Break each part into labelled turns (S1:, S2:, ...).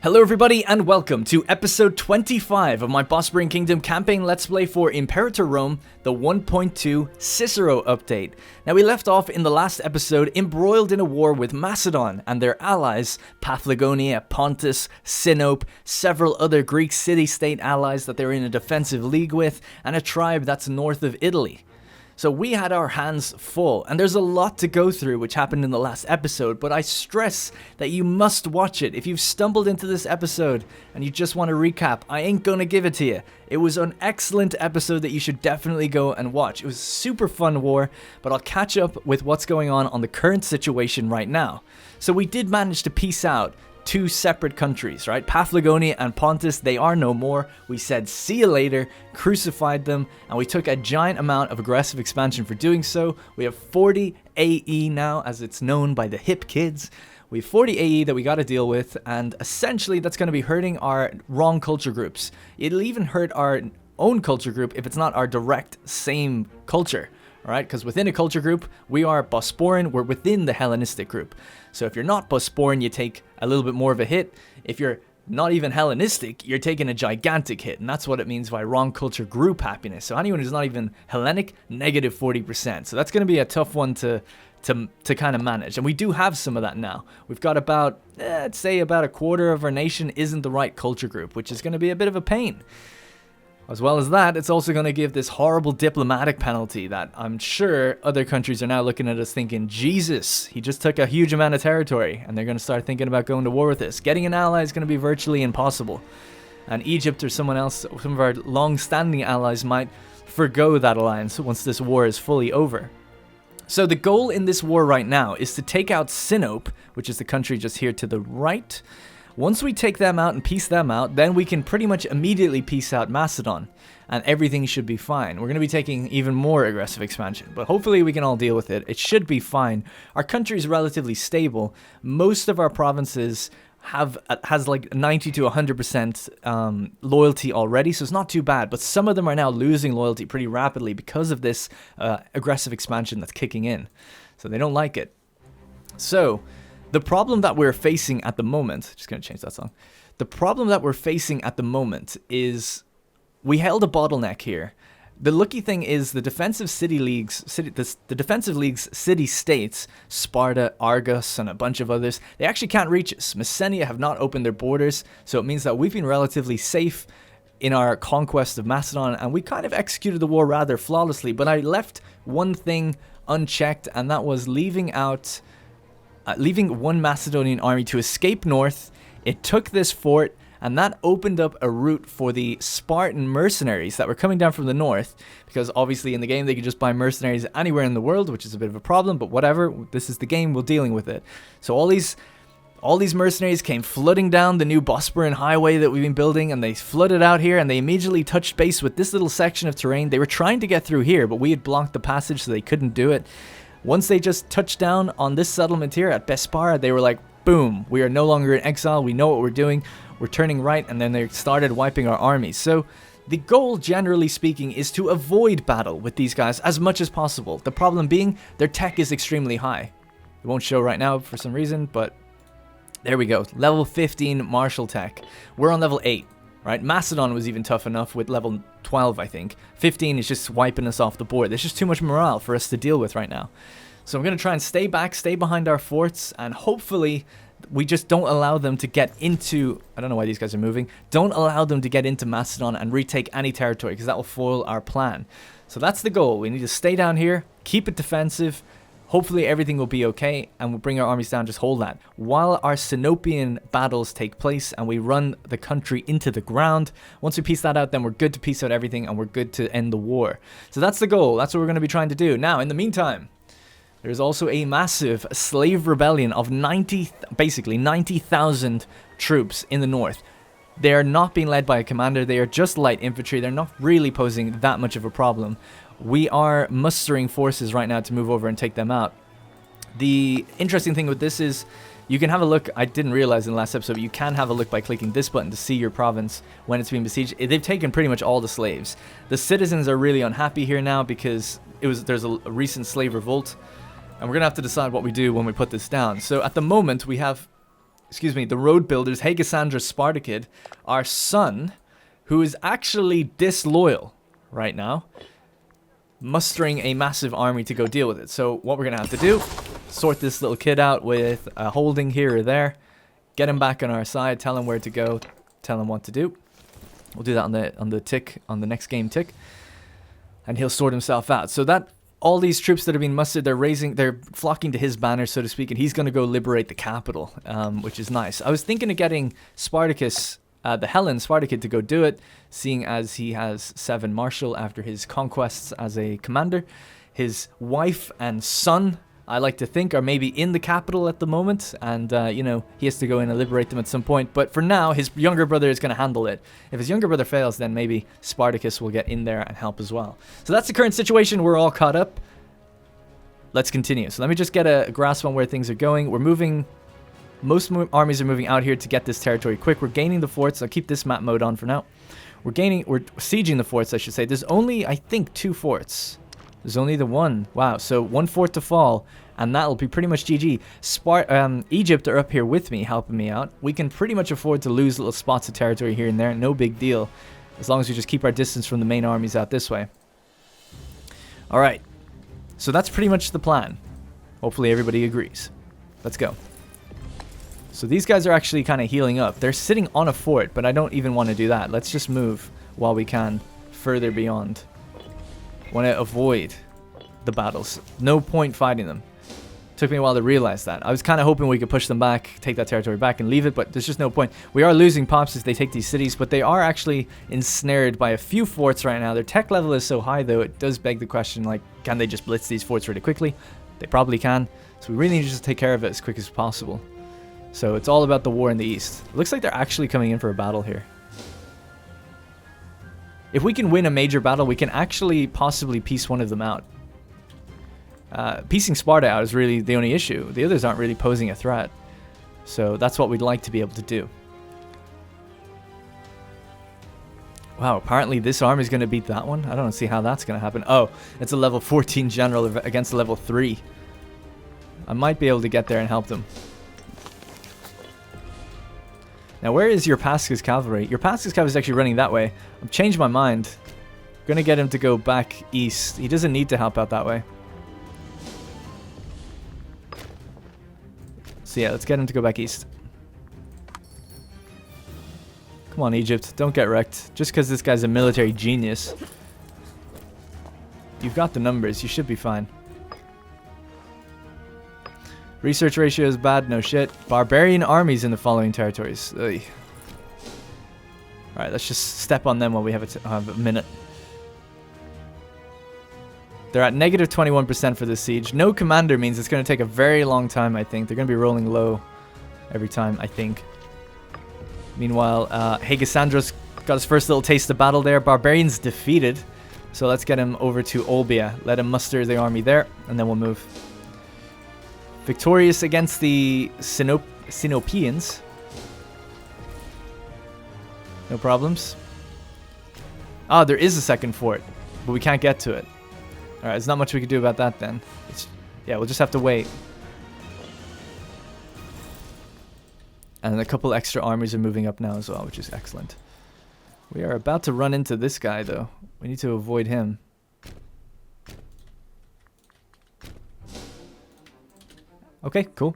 S1: Hello everybody and welcome to episode 25 of my Bosporan Kingdom campaign Let's Play for Imperator Rome, the 1.2 Cicero update. Now we left off in the last episode embroiled in a war with Macedon and their allies, Paphlagonia, Pontus, Sinope, several other Greek city-state allies that they're in a defensive league with, and a tribe that's north of Italy. So we had our hands full, and there's a lot to go through which happened in the last episode, but I stress that you must watch it. If you've stumbled into this episode and you just want to recap, I ain't gonna give it to you. It was an excellent episode that you should definitely go and watch. It was a super fun war, but I'll catch up with what's going on the current situation right now. So we did manage to piece out two separate countries, right? Paphlagonia and Pontus, they are no more. We said see you later, crucified them, and we took a giant amount of aggressive expansion for doing so. We have 40 AE now, as it's known by the hip kids. We have 40 AE that we got to deal with, and essentially that's going to be hurting our wrong culture groups. It'll even hurt our own culture group if it's not our direct same culture. Alright, because within a culture group, we are Bosporan, we're within the Hellenistic group. So if you're not Bosporan, you take a little bit more of a hit. If you're not even Hellenistic, you're taking a gigantic hit, and that's what it means by wrong culture group happiness. So anyone who's not even Hellenic, negative 40%. So that's going to be a tough one to kind of manage, and we do have some of that now. We've got about, I'd say about a quarter of our nation isn't the right culture group, which is going to be a bit of a pain. As well as that, it's also going to give this horrible diplomatic penalty that I'm sure other countries are now looking at us thinking, Jesus, he just took a huge amount of territory, and they're going to start thinking about going to war with us. Getting an ally is going to be virtually impossible. And Egypt or someone else, some of our long-standing allies might forgo that alliance once this war is fully over. So the goal in this war right now is to take out Sinope, which is the country just here to the right. Once we take them out and piece them out, then we can pretty much immediately piece out Macedon, and everything should be fine. We're going to be taking even more aggressive expansion, but hopefully we can all deal with it. It should be fine. Our country is relatively stable. Most of our provinces has like 90 to 100% loyalty already, so it's not too bad, but some of them are now losing loyalty pretty rapidly because of this aggressive expansion that's kicking in, so they don't like it. So the problem that we're facing at the moment, just going to change that song. The problem that we're facing at the moment is we held a bottleneck here. The lucky thing is the defensive the defensive leagues city-states, Sparta, Argos, and a bunch of others, they actually can't reach us. Messenia have not opened their borders, so it means that we've been relatively safe in our conquest of Macedon, and we kind of executed the war rather flawlessly, but I left one thing unchecked, and that was leaving one Macedonian army to escape north. It took this fort, and that opened up a route for the Spartan mercenaries that were coming down from the north, because obviously in the game they could just buy mercenaries anywhere in the world, which is a bit of a problem, but whatever, this is the game, we're dealing with it. So all these mercenaries came flooding down the new Bosporan highway that we've been building, and they flooded out here, and they immediately touched base with this little section of terrain. They were trying to get through here, but we had blocked the passage, so they couldn't do it. Once they just touched down on this settlement here at Bosporan, they were like, boom, we are no longer in exile, we know what we're doing, we're turning right, and then they started wiping our armies. So the goal, generally speaking, is to avoid battle with these guys as much as possible. The problem being, their tech is extremely high. It won't show right now for some reason, but there we go. Level 15 martial tech. We're on level 8. Right, Macedon was even tough enough with level 12, I think. 15 is just wiping us off the board. There's just too much morale for us to deal with right now. So I'm going to try and stay back, stay behind our forts, and hopefully we just don't allow them to get into... I don't know why these guys are moving. Don't allow them to get into Macedon and retake any territory, because that will foil our plan. So that's the goal. We need to stay down here, keep it defensive. Hopefully everything will be okay, and we'll bring our armies down, just hold that. While our Sinopian battles take place and we run the country into the ground, once we piece that out, then we're good to piece out everything and we're good to end the war. So that's the goal, that's what we're going to be trying to do. Now, in the meantime, there's also a massive slave rebellion of basically 90,000 troops in the north. They are not being led by a commander, they are just light infantry, they're not really posing that much of a problem. We are mustering forces right now to move over and take them out. The interesting thing with this is you can have a look. I didn't realize in the last episode, but you can have a look by clicking this button to see your province when it's being besieged. They've taken pretty much all the slaves. The citizens are really unhappy here now because there's a recent slave revolt, and we're going to have to decide what we do when we put this down. So at the moment, we have excuse me, the road builders, Hegesandra Spartakid, our son, who is actually disloyal right now, mustering a massive army to go deal with it. So what we're going to have to do, sort this little kid out with a holding here or there, get him back on our side, tell him where to go, tell him what to do. We'll do that on the next game tick, and he'll sort himself out. So that all these troops that are being mustered, they're flocking to his banner, so to speak, and he's going to go liberate the capital, which is nice. I was thinking of getting Spartacus, the Hellen Spartakid, to go do it, seeing as he has 7 martial after his conquests as a commander. His wife and son, I like to think, are maybe in the capital at the moment, and, you know, he has to go in and liberate them at some point. But for now, his younger brother is going to handle it. If his younger brother fails, then maybe Spartacus will get in there and help as well. So that's the current situation. We're all caught up. Let's continue. So let me just get a grasp on where things are going. We're moving. Most armies are moving out here to get this territory quick. We're gaining the forts. I'll keep this map mode on for now. We're sieging the forts, I should say. There's only, I think, 2 forts. There's only the one. Wow, so 1 fort to fall, and that'll be pretty much GG. Egypt are up here with me, helping me out. We can pretty much afford to lose little spots of territory here and there. No big deal, as long as we just keep our distance from the main armies out this way. All right, so that's pretty much the plan. Hopefully everybody agrees. Let's go. So these guys are actually kind of healing up. They're sitting on a fort, but I don't even want to do that. Let's just move while we can further beyond. Want to avoid the battles. No point fighting them. Took me a while to realize that. I was kind of hoping we could push them back, take that territory back and leave it, but there's just no point. We are losing pops as they take these cities, but they are actually ensnared by a few forts right now. Their tech level is so high, though, it does beg the question, like, can they just blitz these forts really quickly? They probably can. So we really need to just take care of it as quick as possible. So it's all about the war in the east. It looks like they're actually coming in for a battle here. If we can win a major battle, we can actually possibly piece one of them out. Piecing Sparta out is really the only issue. The others aren't really posing a threat. So that's what we'd like to be able to do. Wow, apparently this army is going to beat that one. I don't see how that's going to happen. Oh, it's a level 14 general against a level 3. I might be able to get there and help them. Now, where is your Pasca's cavalry? Your Pasca's cavalry is actually running that way. I've changed my mind. I'm going to get him to go back east. He doesn't need to help out that way. So yeah, let's get him to go back east. Come on, Egypt. Don't get wrecked. Just because this guy's a military genius. You've got the numbers. You should be fine. Research ratio is bad. No shit. Barbarian armies in the following territories. Ugh. Alright, let's just step on them while we have a minute. They're at negative 21% for this siege. No commander means it's going to take a very long time, I think. They're going to be rolling low every time, I think. Meanwhile, Hegesandra's got his first little taste of battle there. Barbarians defeated. So let's get him over to Olbia. Let him muster the army there, and then we'll move. Victorious against the Sinopians. No problems. Ah, there is a second fort, but we can't get to it. Alright, there's not much we can do about that then. Yeah, we'll just have to wait. And a couple extra armies are moving up now as well, which is excellent. We are about to run into this guy, though. We need to avoid him. Okay, cool.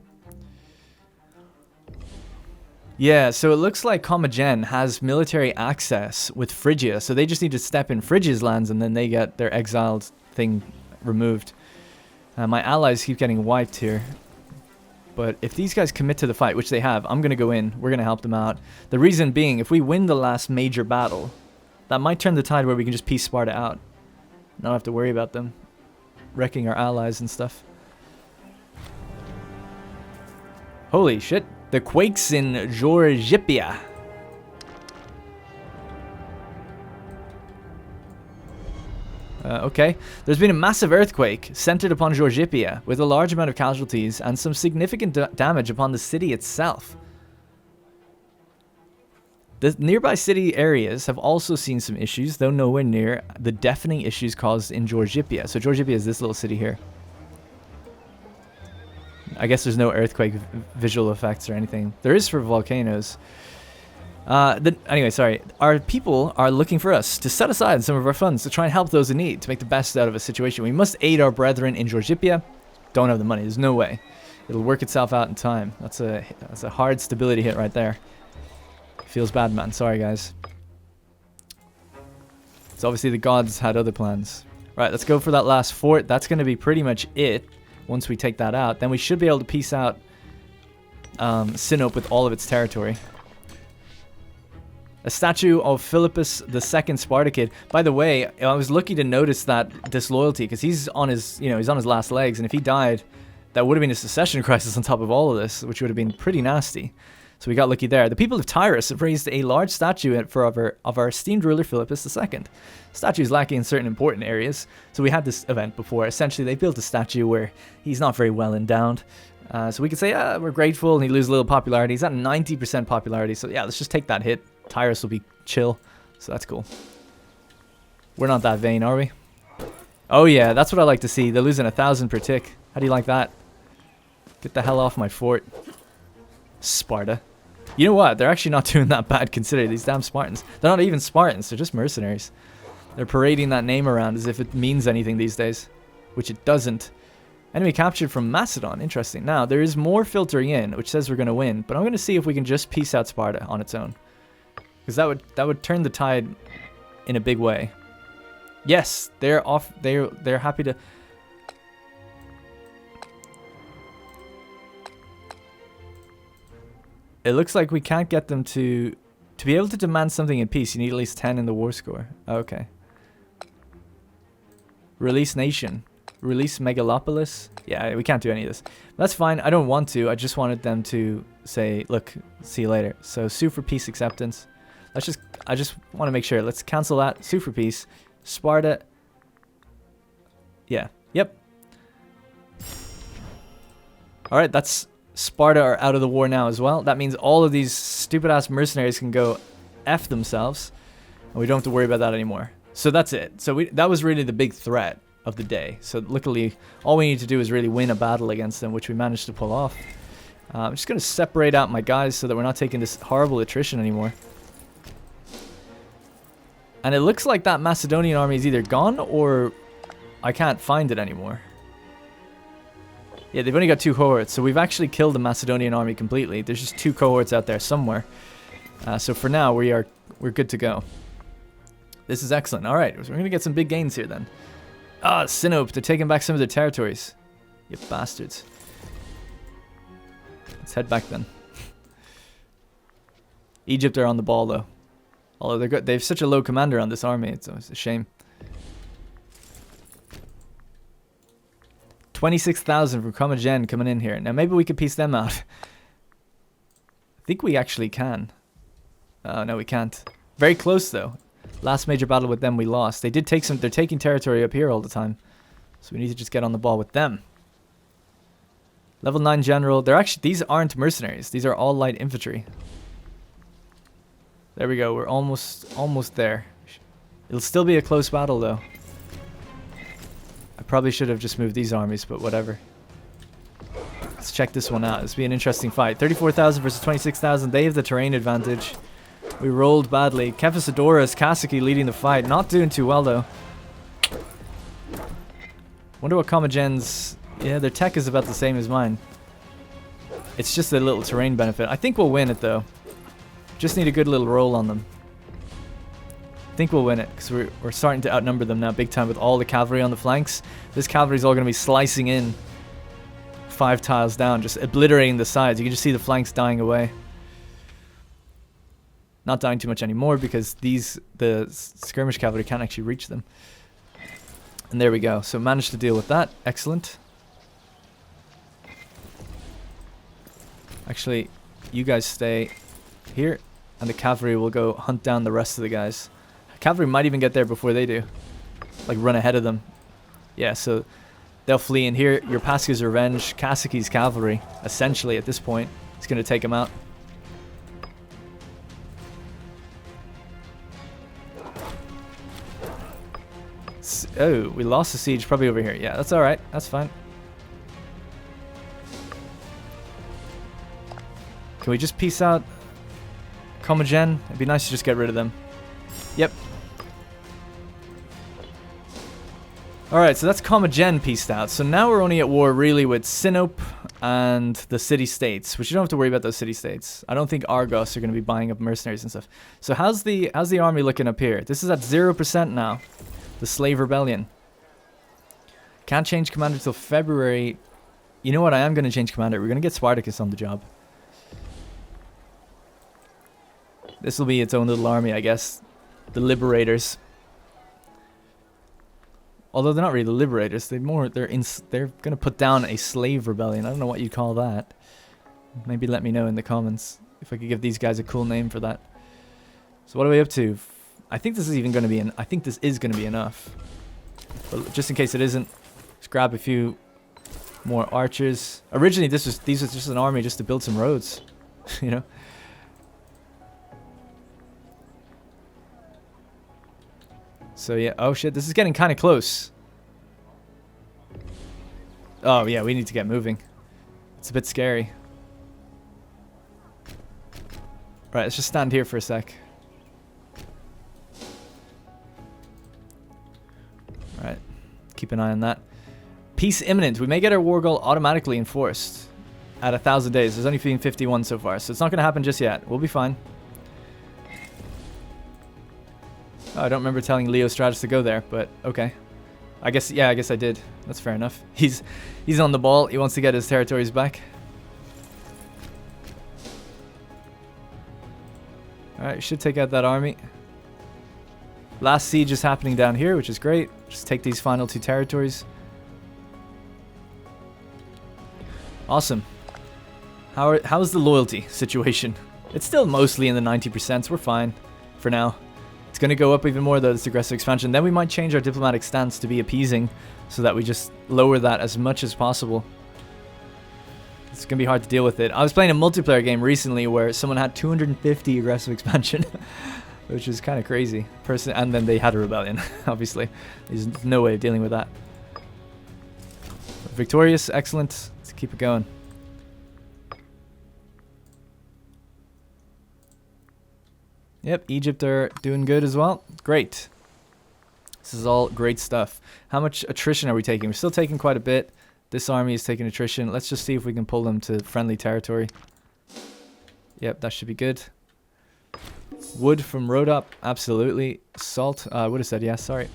S1: Yeah, so it looks like Commagene has military access with Phrygia, so they just need to step in Phrygia's lands and then they get their exiled thing removed. My allies keep getting wiped here. But if these guys commit to the fight, which they have, I'm going to go in. We're going to help them out. The reason being, if we win the last major battle, that might turn the tide where we can just piece Sparta out. Not have to worry about them wrecking our allies and stuff. Holy shit. The quakes in Georgipia. Okay. There's been a massive earthquake centered upon Georgipia with a large amount of casualties and some significant damage upon the city itself. The nearby city areas have also seen some issues, though nowhere near the deafening issues caused in Georgipia. So Georgipia is this little city here. I guess there's no earthquake visual effects or anything. There is for volcanoes. Anyway, sorry. Our people are looking for us to set aside some of our funds to try and help those in need, to make the best out of a situation. We must aid our brethren in Georgipia. Don't have the money. There's no way. It'll work itself out in time. That's a hard stability hit right there. Feels bad, man. Sorry, guys. So obviously the gods had other plans. Right, let's go for that last fort. That's going to be pretty much it. Once we take that out, then we should be able to piece out Sinope with all of its territory. A statue of Philippus II Spartacid. By the way, I was lucky to notice that disloyalty because he's on his, he's on his last legs, and if he died, that would have been a succession crisis on top of all of this, which would have been pretty nasty. So we got lucky there. The people of Tyrus have raised a large statue of our esteemed ruler Philippus II. Statue is lacking in certain important areas, so we had this event before. Essentially, they built a statue where he's not very well endowed. So we could say, we're grateful, and he loses a little popularity. He's at 90% popularity, so yeah, let's just take that hit. Tyrus will be chill, so that's cool. We're not that vain, are we? Oh yeah, that's what I like to see. They're losing 1,000 per tick. How do you like that? Get the hell off my fort. Sparta. You know what? They're actually not doing that bad considering these damn Spartans. They're not even Spartans. They're just mercenaries. They're parading that name around as if it means anything these days, which it doesn't. Enemy captured from Macedon. Interesting. Now, there is more filtering in, which says we're going to win, but I'm going to see if we can just piece out Sparta on its own. Because that would turn the tide in a big way. Yes, they're off. They're happy to... It looks like we can't get them to be able to demand something in peace. You need at least 10 in the war score. Okay. Release nation. Release Megalopolis. Yeah, we can't do any of this. That's fine. I don't want to. I just wanted them to say, look, see you later. So sue for peace acceptance. I just want to make sure. Let's cancel that. Sue for peace. Sparta. Yeah. Yep. All right, that's... Sparta are out of the war now as well. That means all of these stupid-ass mercenaries can go F themselves. And we don't have to worry about that anymore. So that's it. So that was really the big threat of the day. So luckily, all we need to do is really win a battle against them, which we managed to pull off. I'm just going to separate out my guys so that we're not taking this horrible attrition anymore. And it looks like that Macedonian army is either gone or I can't find it anymore. Yeah, they've only got 2 cohorts, so we've actually killed the Macedonian army completely. There's just 2 cohorts out there somewhere. So for now, we're good to go. This is excellent. All right, we're going to get some big gains here then. Ah, Sinope, they're taking back some of their territories. You bastards. Let's head back then. Egypt are on the ball though. Although they're good. They have such a low commander on this army, it's a shame. 26,000 from Commagene coming in here. Now maybe we could piece them out. I think we actually can. No, we can't. Very close though. Last major battle with them we lost. They did take some. They're taking territory up here all the time, so we need to just get on the ball with them. Level 9 general. They're actually, these aren't mercenaries. These are all light infantry. There we go. We're almost there. It'll still be a close battle though. I probably should have just moved these armies, but whatever. Let's check this one out. This will be an interesting fight. 34,000 versus 26,000. They have the terrain advantage. We rolled badly. Kephisodoros, Kasaki leading the fight. Not doing too well, though. Wonder what Commagene's... Yeah, their tech is about the same as mine. It's just a little terrain benefit. I think we'll win it, though. Just need a good little roll on them. I think we'll win it, because we're starting to outnumber them now big time with all the cavalry on the flanks. This cavalry is all going to be slicing in 5 tiles down, just obliterating the sides. You can just see the flanks dying away. Not dying too much anymore because the skirmish cavalry can't actually reach them. And there we go. So managed to deal with that. Excellent. Actually, you guys stay here, and the cavalry will go hunt down the rest of the guys. Cavalry might even get there before they do. Like run ahead of them. Yeah, so they'll flee in here. Your Pasca's Revenge, Kasaki's cavalry, essentially at this point, is going to take them out. Oh, we lost the siege probably over here. Yeah, that's alright. That's fine. Can we just peace out Comagen? It'd be nice to just get rid of them. Yep. Alright, so that's Comagen pieced out. So now we're only at war really with Sinope and the city-states, which you don't have to worry about those city-states. I don't think Argos are going to be buying up mercenaries and stuff. So how's the army looking up here? This is at 0% now. The Slave Rebellion. Can't change commander till February. You know what? I am going to change commander. We're going to get Spartacus on the job. This will be its own little army, I guess. The Liberators. Although they're not really the Liberators. They're going to put down a slave rebellion. I don't know what you'd call that. Maybe let me know in the comments if I could give these guys a cool name for that. So what are we up to? I think this is even going to be I think this is going to be enough. But just in case it isn't, let's grab a few more archers. Originally these was just an army just to build some roads, you know. So yeah, oh shit, this is getting kind of close. Oh yeah, we need to get moving. It's a bit scary. Right, let's just stand here for a sec. Alright, keep an eye on that. Peace imminent. We may get our war goal automatically enforced at 1,000 days. There's only been 51 so far, so it's not going to happen just yet. We'll be fine. Oh, I don't remember telling Leo Stratus to go there, but okay. I guess I did. That's fair enough. He's on the ball. He wants to get his territories back. Alright, should take out that army. Last siege is happening down here, which is great. Just take these final 2 territories. Awesome. How's the loyalty situation? It's still mostly in the 90%, so we're fine for now. It's going to go up even more though, this aggressive expansion. Then we might change our diplomatic stance to be appeasing so that we just lower that as much as possible. It's going to be hard to deal with it. I was playing a multiplayer game recently where someone had 250 aggressive expansion, which is kind of crazy. And then they had a rebellion, obviously. There's no way of dealing with that. Victorious, excellent. Let's keep it going. Yep, Egypt are doing good as well. Great. This is all great stuff. How much attrition are we taking? We're still taking quite a bit. This army is taking attrition. Let's just see if we can pull them to friendly territory. Yep, that should be good. Wood from Rhodop, absolutely. Salt, I would have said yes, sorry.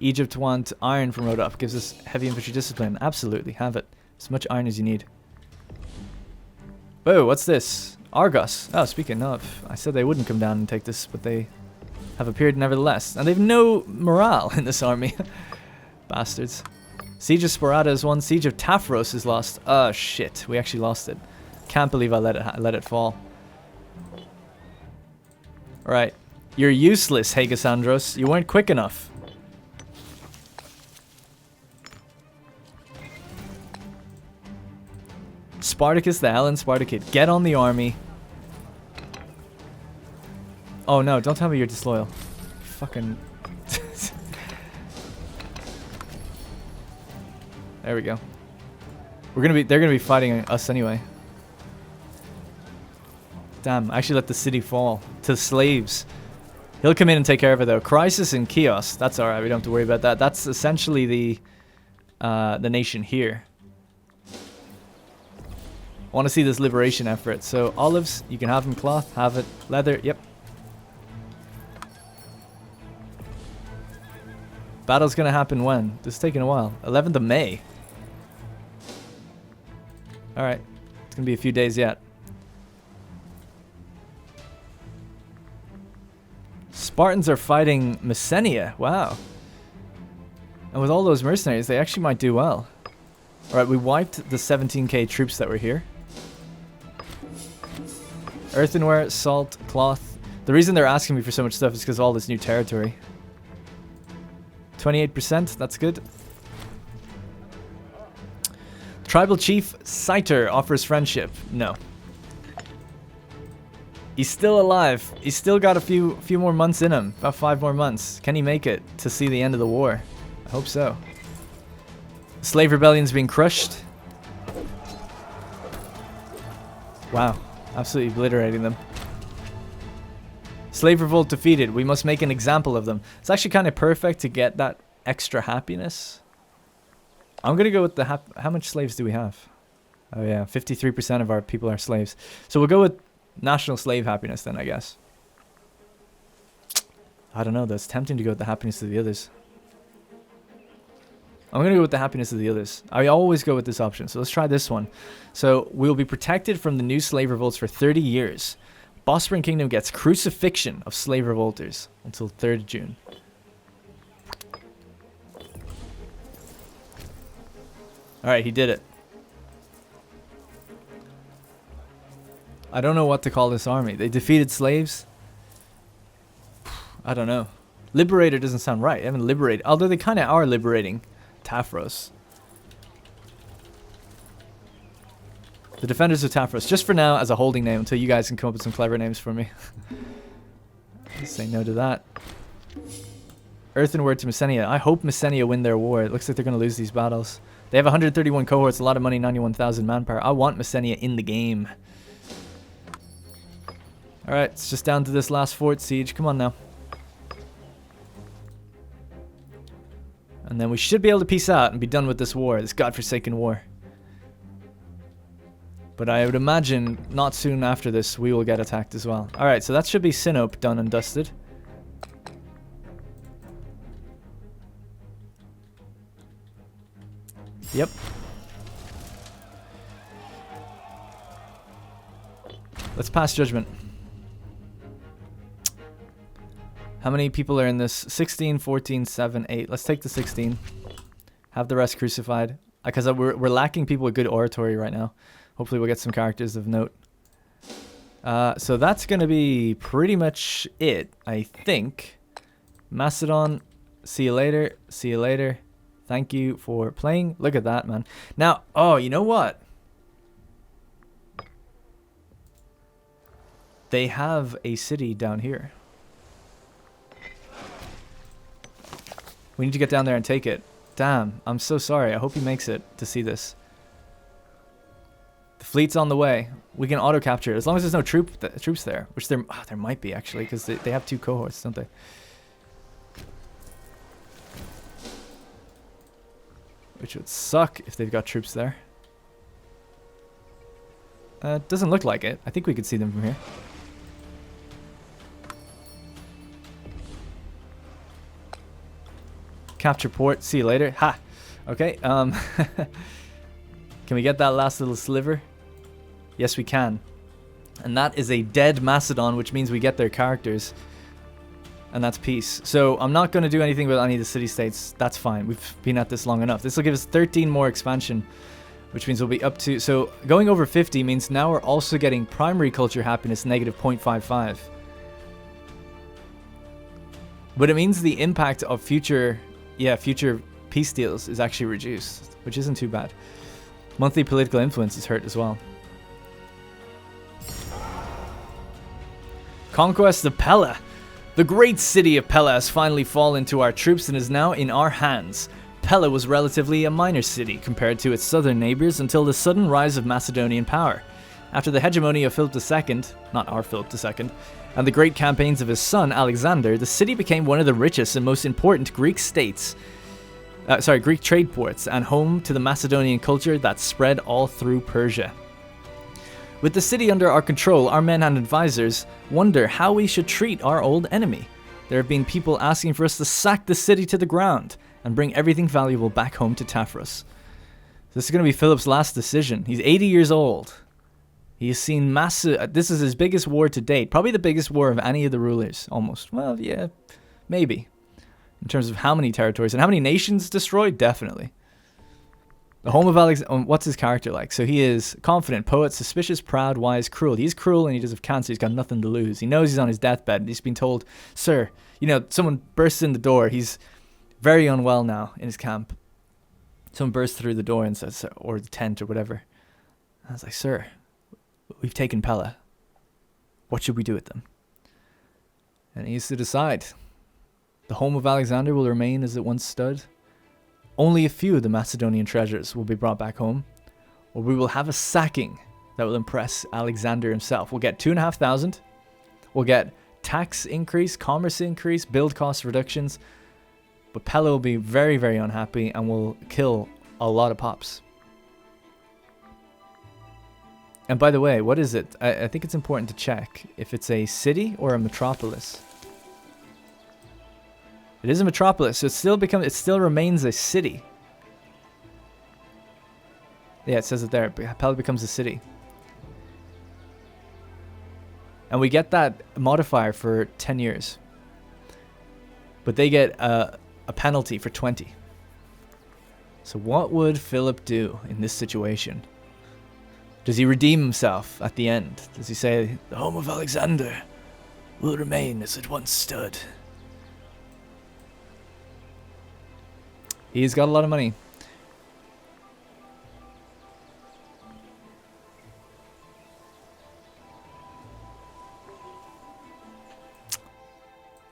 S1: Egypt want iron from Rhodop. Gives us heavy infantry discipline. Absolutely, have it. As much iron as you need. Whoa, what's this? Argos. Oh, speaking of, I said they wouldn't come down and take this, but they have appeared nevertheless. And they've no morale in this army. Bastards. Siege of Sparta is won. Siege of Tafros is lost. Oh, shit. We actually lost it. Can't believe I let it fall. Alright. You're useless, Hagasandros. You weren't quick enough. Spartacus the Helen Spartacid. Get on the army. Oh no, don't tell me you're disloyal. Fucking... There we go. They're gonna be fighting us anyway. Damn, I actually let the city fall to the slaves. He'll come in and take care of it though. Crisis and Chios. That's alright, we don't have to worry about that. That's essentially the nation here. I want to see this liberation effort. So olives, you can have them. Cloth, have it. Leather, yep. Battle's gonna happen when? This is taking a while. 11th of May. Alright. It's gonna be a few days yet. Spartans are fighting Messenia. Wow. And with all those mercenaries, they actually might do well. Alright, we wiped the 17k troops that were here. Earthenware, salt, cloth. The reason they're asking me for so much stuff is because of all this new territory. 28%, that's good. Tribal Chief Citer offers friendship. No. He's still alive. He's still got a few more months in him. About 5 more months. Can he make it to see the end of the war? I hope so. Slave Rebellion's being crushed. Wow. Absolutely obliterating them. Slave revolt defeated. We must make an example of them. It's actually kind of perfect to get that extra happiness. I'm going to go with the... How much slaves do we have? Oh yeah, 53% of our people are slaves. So we'll go with national slave happiness then, I guess. I don't know, that's tempting to go with the happiness of the others. I'm going to go with the happiness of the others. I always go with this option, so let's try this one. So we'll be protected from the new slave revolts for 30 years. Bosporan Kingdom gets crucifixion of slave revolters until 3rd June. Alright, he did it. I don't know what to call this army. They defeated slaves? I don't know. Liberator doesn't sound right. They haven't liberated. Although they kind of are liberating Tafros. The Defenders of Tafros. Just for now as a holding name until you guys can come up with some clever names for me. Say no to that. Earth and word to Messenia. I hope Messenia win their war. It looks like they're going to lose these battles. They have 131 cohorts, a lot of money, 91,000 manpower. I want Messenia in the game. Alright, it's just down to this last fort siege. Come on now. And then we should be able to peace out and be done with this war, this godforsaken war. But I would imagine not soon after this we will get attacked as well. Alright, so that should be Sinope done and dusted. Yep. Let's pass judgment. How many people are in this? 16, 14, 7, 8. Let's take the 16. Have the rest crucified. Because we're lacking people with good oratory right now. Hopefully we'll get some characters of note. So that's going to be pretty much it, I think. Macedon, see you later. See you later. Thank you for playing. Look at that, man. Now, oh, you know what? They have a city down here. We need to get down there and take it. Damn, I'm so sorry. I hope he makes it to see this. The fleet's on the way. We can auto-capture it. As long as there's no troops there. Which there might be, actually, because they have 2 cohorts, don't they? Which would suck if they've got troops there. It doesn't look like it. I think we could see them from here. Capture port. See you later. Ha! Okay, can we get that last little sliver? Yes, we can. And that is a dead Macedon, which means we get their characters. And that's peace. So I'm not going to do anything with any of the city-states. That's fine. We've been at this long enough. This will give us 13 more expansion, which means we'll be up to... So going over 50 means now we're also getting primary culture happiness negative 0.55. But it means the impact of future peace deals is actually reduced, which isn't too bad. Monthly political influence is hurt as well. Conquest of Pella. The great city of Pella has finally fallen to our troops and is now in our hands. Pella was relatively a minor city compared to its southern neighbors until the sudden rise of Macedonian power. After the hegemony of Philip II, not our Philip II, and the great campaigns of his son Alexander, the city became one of the richest and most important Greek trade ports, and home to the Macedonian culture that spread all through Persia. With the city under our control, our men and advisors wonder how we should treat our old enemy. There have been people asking for us to sack the city to the ground and bring everything valuable back home to Tafros. This is going to be Philip's last decision. He's 80 years old. He has seen massive... This is his biggest war to date. Probably the biggest war of any of the rulers, almost. Well, yeah, maybe. In terms of how many territories and how many nations destroyed, definitely. The home of Alexander... What's his character like? So he is confident, poet, suspicious, proud, wise, cruel. He's cruel and he does have cancer. He's got nothing to lose. He knows he's on his deathbed. He's been told, sir, someone bursts in the door. He's very unwell now in his camp. Someone bursts through the door and says, or the tent or whatever. I was like, sir... We've taken Pella. What should we do with them? And he needs to decide. The home of Alexander will remain as it once stood. Only a few of the Macedonian treasures will be brought back home. Or we will have a sacking that will impress Alexander himself. We'll get 2,500. We'll get tax increase, commerce increase, build cost reductions. But Pella will be very, very unhappy and will kill a lot of pops. And by the way, what is it? I think it's important to check if it's a city or a metropolis. It is a metropolis, so it still remains a city. Yeah, it says it there. Pella becomes a city. And we get that modifier for 10 years. But they get a penalty for 20. So what would Philip do in this situation? Does he redeem himself at the end? Does he say, the home of Alexander will remain as it once stood? He's got a lot of money.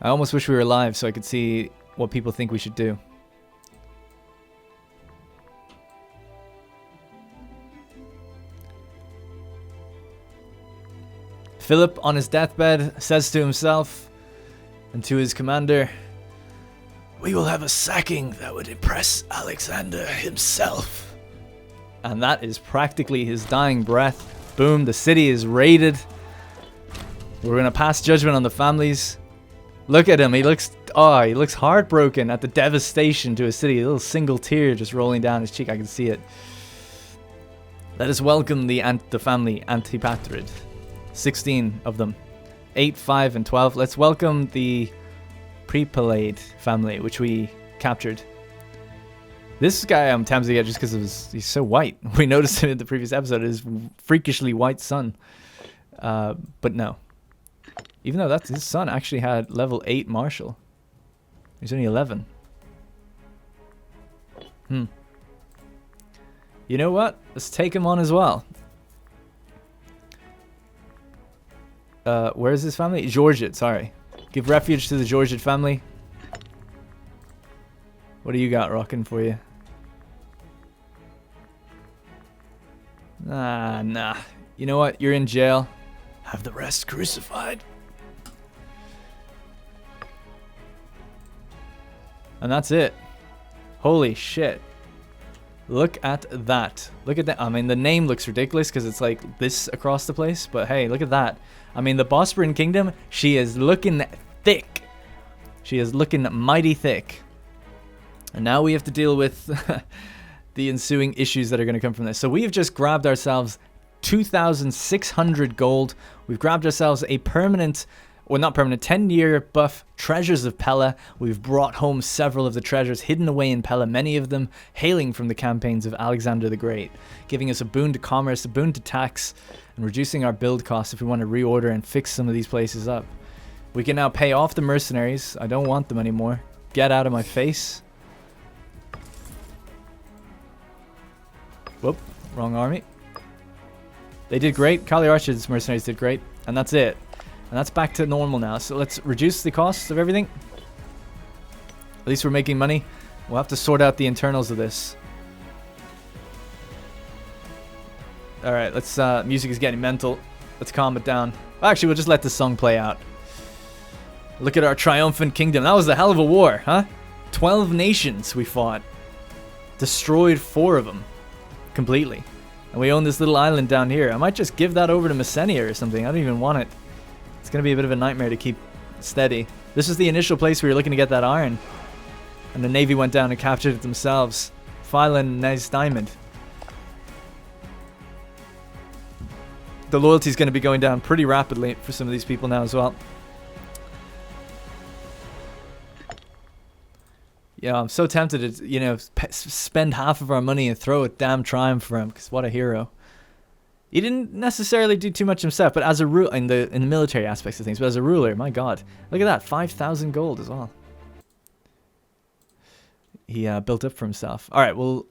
S1: I almost wish we were live so I could see what people think we should do. Philip, on his deathbed, says to himself and to his commander, we will have a sacking that would impress Alexander himself. And that is practically his dying breath. Boom, the city is raided. We're going to pass judgment on the families. Look at him, he looks heartbroken at the devastation to his city. A little single tear just rolling down his cheek, I can see it. Let us welcome the family Antipatrid. 16 of them. 8, 5, and 12. Let's welcome the Prepelade family, which we captured. This guy I'm tempted to get just because he's so white. We noticed him in the previous episode, his freakishly white son. But no. Even though his son actually had level 8 martial. He's only 11. You know what? Let's take him on as well. Where's his family? Georgid, sorry. Give refuge to the Georgid family. What do you got rocking for you? Nah. You know what? You're in jail. Have the rest crucified. And that's it. Holy shit. Look at that. Look at that. I mean, the name looks ridiculous because it's like this across the place. But hey, look at that. I mean, the Bosporan Kingdom, she is looking thick. She is looking mighty thick. And now we have to deal with the ensuing issues that are going to come from this. So we have just grabbed ourselves 2,600 gold. We've grabbed ourselves a permanent, well, not permanent, 10-year buff treasures of Pella. We've brought home several of the treasures hidden away in Pella, many of them hailing from the campaigns of Alexander the Great, giving us a boon to commerce, a boon to tax, and reducing our build costs if we want to reorder and fix some of these places up. We can now pay off the mercenaries. I don't want them anymore. Get out of my face. Whoop, wrong army. They did great. Cagliarch's mercenaries did great. And that's it. And that's back to normal now. So let's reduce the costs of everything. At least we're making money. We'll have to sort out the internals of this. Alright, let's music is getting mental. Let's calm it down. Actually, we'll just let the song play out. Look at our triumphant kingdom. That was a hell of a war, huh? 12 nations we fought. Destroyed 4 of them. Completely. And we own this little island down here. I might just give that over to Messenia or something. I don't even want it. It's going to be a bit of a nightmare to keep steady. This is the initial place we were looking to get that iron. And the navy went down and captured it themselves. Phylon Nez Diamond. The loyalty is going to be going down pretty rapidly for some of these people now as well. Yeah, I'm so tempted to, you know, spend half of our money and throw a damn triumph for him, because what a hero. He didn't necessarily do too much himself, but as a ruler, in the military aspects of things, but as a ruler, my god. Look at that, 5,000 gold as well. He built up for himself. Alright, we'll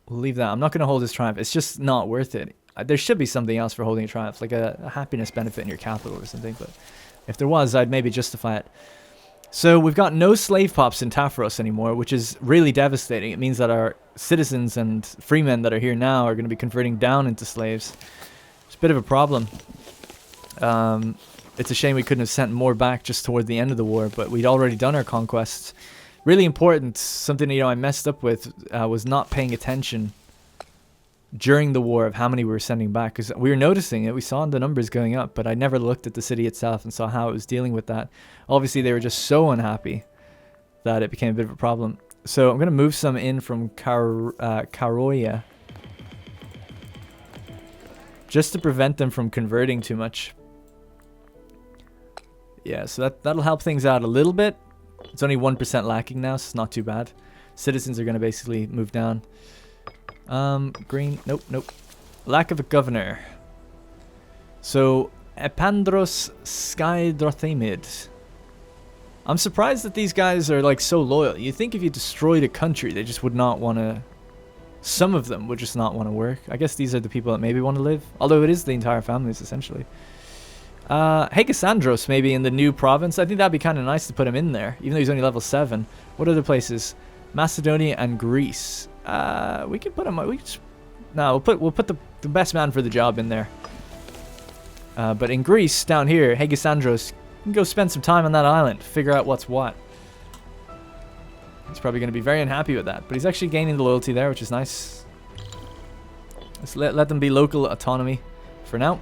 S1: leave that. I'm not going to hold his triumph. It's just not worth it. There should be something else for holding a triumph, like a happiness benefit in your capital or something, but if there was, I'd maybe justify it. So we've got no slave pops in Tafros anymore, which is really devastating. It means that our citizens and freemen that are here now are going to be converting down into slaves. It's a bit of a problem. It's a shame we couldn't have sent more back just toward the end of the war, but we'd already done our conquests. Really important, something I messed up with was not paying attention during the war of how many we were sending back, because we were noticing it. We saw the numbers going up, but I never looked at the city itself and saw how it was dealing with that. Obviously, they were just so unhappy that it became a bit of a problem. So I'm going to move some in from Karoya just to prevent them from converting too much. Yeah, so that'll help things out a little bit. It's only 1% lacking now, so it's not too bad. Citizens are going to basically move down. Green, nope. Lack of a governor. So, Epandros Skydrothamid. I'm surprised that these guys are like so loyal. You think if you destroyed a country, they just would not want to... Some of them would just not want to work. I guess these are the people that maybe want to live. Although it is the entire families, essentially. Hegasandros, maybe in the new province. I think that'd be kind of nice to put him in there, even though he's only level 7. What other places? Macedonia and Greece. We can put him... we'll put the best man for the job in there. But in Greece, down here, Hegasandros can go spend some time on that island, figure out what's what. He's probably going to be very unhappy with that, but he's actually gaining the loyalty there, which is nice. Let's let them be local autonomy for now.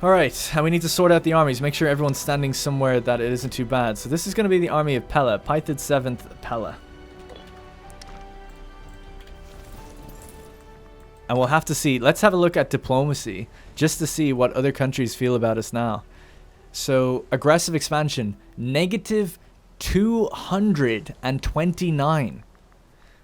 S1: Alright, and we need to sort out the armies, make sure everyone's standing somewhere that it isn't too bad. So this is going to be the army of Pella, Pythid 7th Pella. And we'll have to see. Let's have a look at diplomacy, just to see what other countries feel about us now. So, aggressive expansion, negative 229.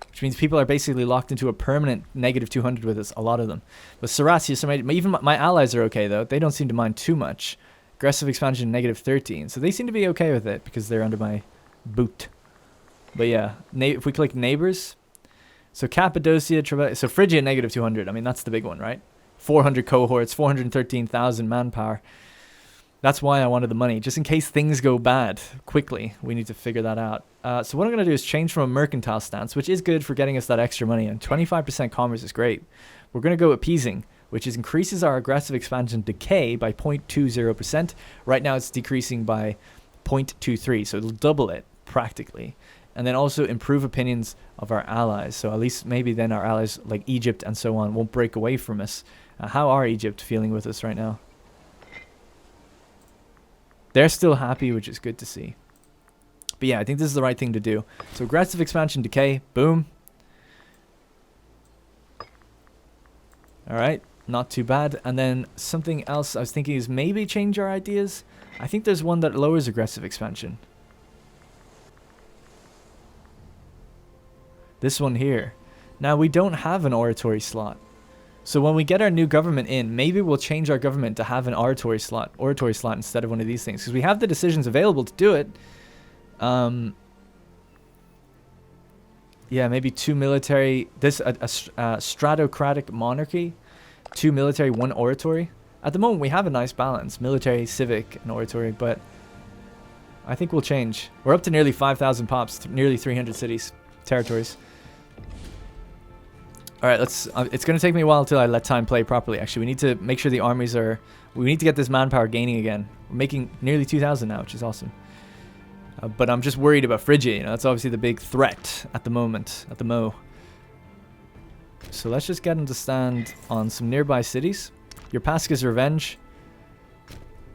S1: Which means people are basically locked into a permanent negative 200 with us, a lot of them. But Sarasius, even my allies are okay, though. They don't seem to mind too much. Aggressive expansion, negative 13. So they seem to be okay with it, because they're under my boot. But yeah, if we click neighbors... So Cappadocia, so Phrygia, negative 200. I mean, that's the big one, right? 400 cohorts, 413,000 manpower. That's why I wanted the money. Just in case things go bad quickly, we need to figure that out. So what I'm going to do is change from a mercantile stance, which is good for getting us that extra money. And 25% commerce is great. We're going to go appeasing, which increases our aggressive expansion decay by 0.20%. Right now it's decreasing by 0.23, so it'll double it practically. And then also improve opinions of our allies. So at least maybe then our allies like Egypt and so on won't break away from us. How are Egypt feeling with us right now? They're still happy, which is good to see. But yeah, I think this is the right thing to do. So aggressive expansion decay, boom. Alright, not too bad. And then something else I was thinking is maybe change our ideas. I think there's one that lowers aggressive expansion. This one here. Now, we don't have an oratory slot. So when we get our new government in, maybe we'll change our government to have an oratory slot instead of one of these things. Because we have the decisions available to do it. Yeah, maybe 2 military. This, a stratocratic monarchy. 2 military, 1 oratory. At the moment, we have a nice balance. Military, civic, and oratory. But I think we'll change. We're up to nearly 5,000 pops. Nearly 300 cities. Territories. Alright, it's going to take me a while until I let time play properly. Actually, we need to make sure the armies are... We need to get this manpower gaining again. We're making nearly 2,000 now, which is awesome. But I'm just worried about Phrygia, you know. That's obviously the big threat at the moment, at the Mo. So let's just get them to stand on some nearby cities. Yorpaska's Revenge.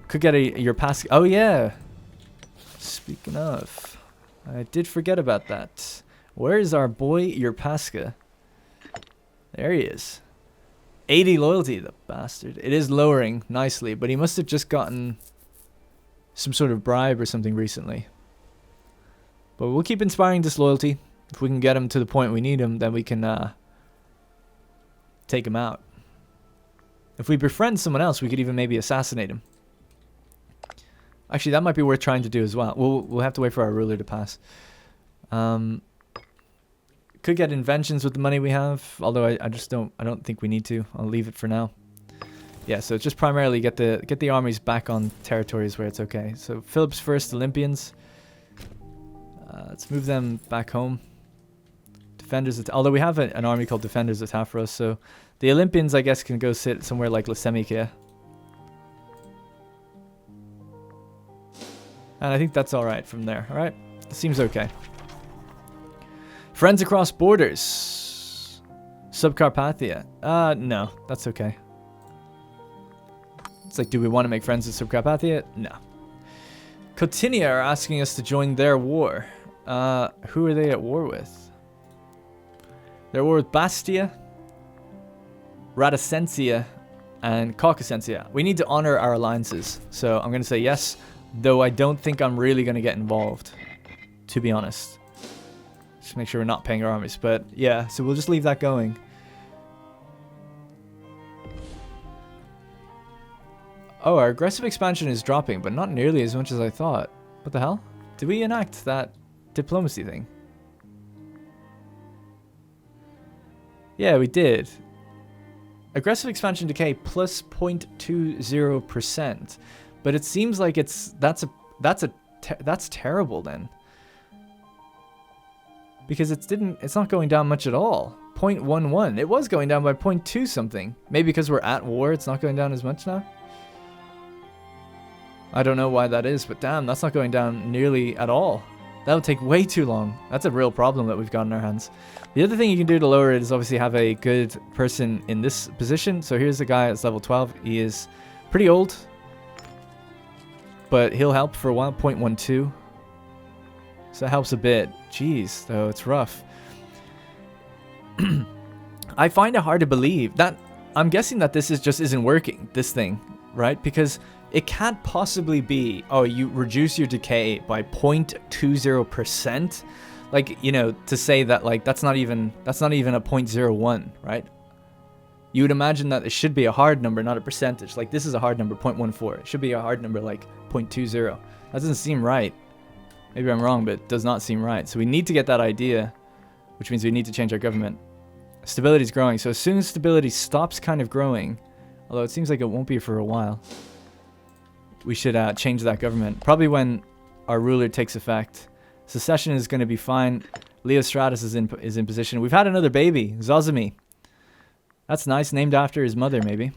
S1: Could get a Yorpaska... Oh, yeah! Speaking of... I did forget about that. Where is our boy Yorpaska? There he is. 80 loyalty, the bastard. It is lowering nicely, but he must have just gotten some sort of bribe or something recently. But we'll keep inspiring disloyalty. If we can get him to the point we need him, then we can take him out. If we befriend someone else, we could even maybe assassinate him. Actually, that might be worth trying to do as well. We'll have to wait for our ruler to pass. Could get inventions with the money we have, although I don't think we need to. I'll leave it for now. Yeah, so just primarily get the armies back on territories where it's okay. So Philip's first Olympians. Let's move them back home. Defenders, although we have an army called Defenders of Tafros, so the Olympians, I guess, can go sit somewhere like Lysimachia. And I think that's alright from there, alright? Seems okay. Friends across borders. Subcarpathia. No, that's okay. It's like, do we want to make friends with Subcarpathia? No. Cotinia are asking us to join their war. Who are they at war with? They're at war with Bastia, Radicentia, and Caucasensia. We need to honor our alliances, so I'm going to say yes, though I don't think I'm really going to get involved, to be honest. Just make sure we're not paying our armies, but yeah, so we'll just leave that going. Oh, our aggressive expansion is dropping, but not nearly as much as I thought. What the hell? Did we enact that diplomacy thing? Yeah, we did. Aggressive expansion decay plus 0.20%. But it seems like that's terrible then. Because it's not going down much at all. 0.11. It was going down by 0.2 something. Maybe because we're at war, it's not going down as much now. I don't know why that is, but damn, that's not going down nearly at all. That would take way too long. That's a real problem that we've got in our hands. The other thing you can do to lower it is obviously have a good person in this position. So here's a guy that's level 12. He is pretty old, but he'll help for a while. 0.12. So that helps a bit. Jeez, though, it's rough. I find it hard to believe that... I'm guessing that this just isn't working, this thing, right? Because it can't possibly be, oh, you reduce your decay by 0.20%. Like, you know, to say that, like, that's not even a 0.01, right? You would imagine that it should be a hard number, not a percentage. Like, this is a hard number, 0.14. It should be a hard number, like 0.20. That doesn't seem right. Maybe I'm wrong, but it does not seem right. So we need to get that idea, which means we need to change our government. Stability is growing. So as soon as stability stops kind of growing, although it seems like it won't be for a while, we should change that government. Probably when our ruler takes effect. Secession is going to be fine. Leostratus is in position. We've had another baby, Zozimi. That's nice, named after his mother, maybe.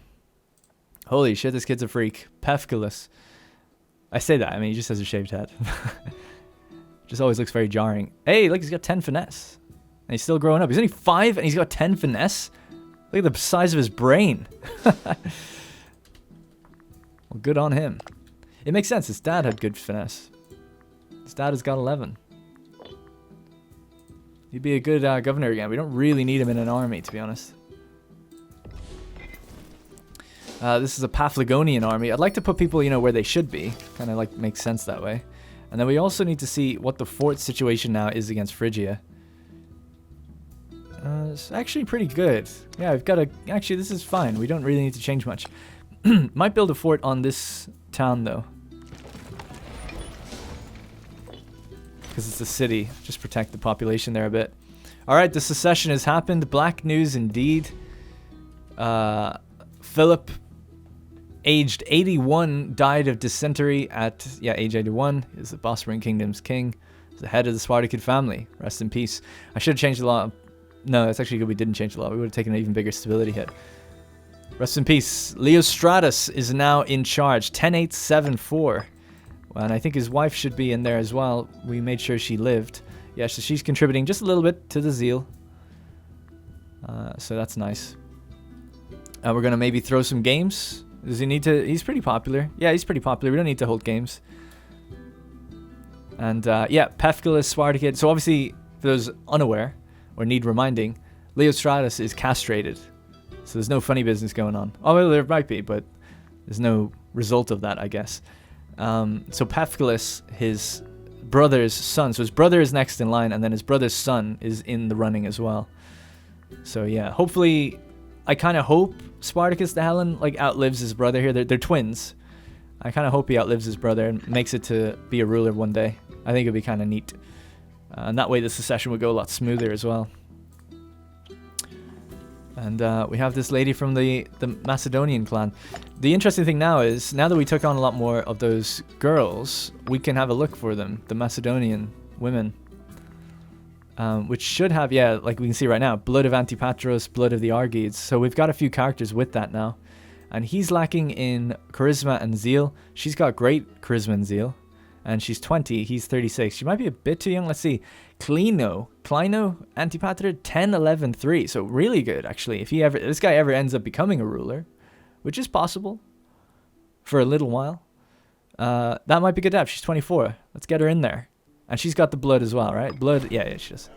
S1: Holy shit, this kid's a freak. Pefculus. I say that, I mean, he just has a shaved head. Just always looks very jarring. Hey, look, he's got 10 finesse. And he's still growing up. He's only 5 and he's got 10 finesse. Look at the size of his brain. Well, good on him. It makes sense. His dad had good finesse. His dad has got 11. He'd be a good governor again. We don't really need him in an army, to be honest. This is a Paphlagonian army. I'd like to put people, you know, where they should be. Kind of like makes sense that way. And then we also need to see what the fort situation now is against Phrygia. It's actually pretty good. Yeah, we've got a... Actually, this is fine. We don't really need to change much. Might build a fort on this town, though. Because it's a city. Just protect the population there a bit. Alright, the secession has happened. Black news indeed. Philip, aged 81, died of dysentery at... Yeah, age 81. Is the Bosporan Kingdom's king. He's the head of the Spartakid family. Rest in peace. I should have changed the law. No, that's actually good we didn't change the law. We would have taken an even bigger stability hit. Rest in peace. Leostratus is now in charge. 10874. And I think his wife should be in there as well. We made sure she lived. Yeah, so she's contributing just a little bit to the zeal. So that's nice. We're going to maybe throw some games. Does he need to... He's pretty popular. Yeah, he's pretty popular. We don't need to hold games. And yeah, Pefculus, Spartakid. So obviously, for those unaware or need reminding, Leostratus is castrated. So there's no funny business going on. Oh, well, there might be, but there's no result of that, I guess. So Pefculus, his brother's son. So his brother is next in line, and then his brother's son is in the running as well. So yeah, hopefully, I kind of hope Spartacus the Hellen like outlives his brother here. They're twins. I kind of hope he outlives his brother and makes it to be a ruler one day. I think it'd be kind of neat. And that way the secession would go a lot smoother as well. And we have this lady from the Macedonian clan. The interesting thing now is, now that we took on a lot more of those girls, we can have a look for them, the Macedonian women. Which should have, yeah, like we can see right now, blood of Antipatros, blood of the Argides. So we've got a few characters with that now. And he's lacking in charisma and zeal. She's got great charisma and zeal. And she's 20, he's 36. She might be a bit too young. Let's see. Kleino, Antipatro, 10, 11, 3. So really good, actually. If this guy ever ends up becoming a ruler, which is possible for a little while, that might be good to have. She's 24. Let's get her in there. And she's got the blood as well, right? Blood, yeah, she does.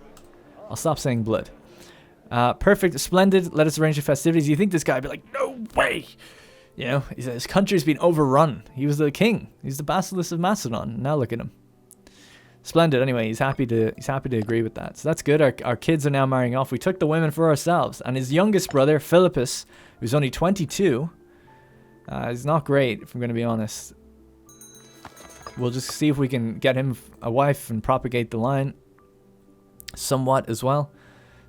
S1: I'll stop saying blood. Perfect, splendid. Let us arrange the festivities. You think this guy would be like, no way. You know, his country's been overrun. He was the king. He's the Basilisk of Macedon. Now look at him. Splendid. Anyway, he's happy to agree with that. So that's good. Our kids are now marrying off. We took the women for ourselves. And his youngest brother, Philippus, who's only 22, is not great, if I'm going to be honest. We'll just see if we can get him a wife and propagate the line somewhat as well.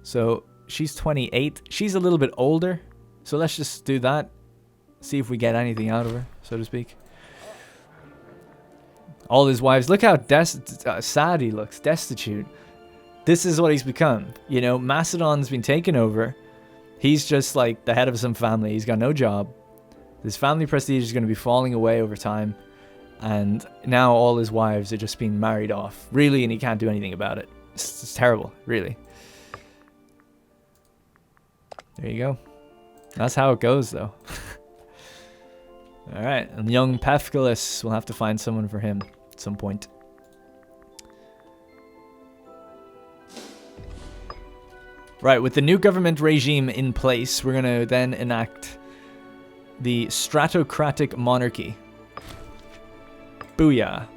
S1: So she's 28. She's a little bit older. So let's just do that. See if we get anything out of her, so to speak. All his wives. Look how sad he looks. Destitute. This is what he's become. You know, Macedon's been taken over. He's just like the head of some family. He's got no job. His family prestige is going to be falling away over time. And now all his wives are just being married off. Really, and he can't do anything about it. It's terrible, really. There you go. That's how it goes, though. Alright, and young Pefkalus, we'll have to find someone for him at some point. Right, with the new government regime in place, we're going to then enact the stratocratic monarchy. Booyah.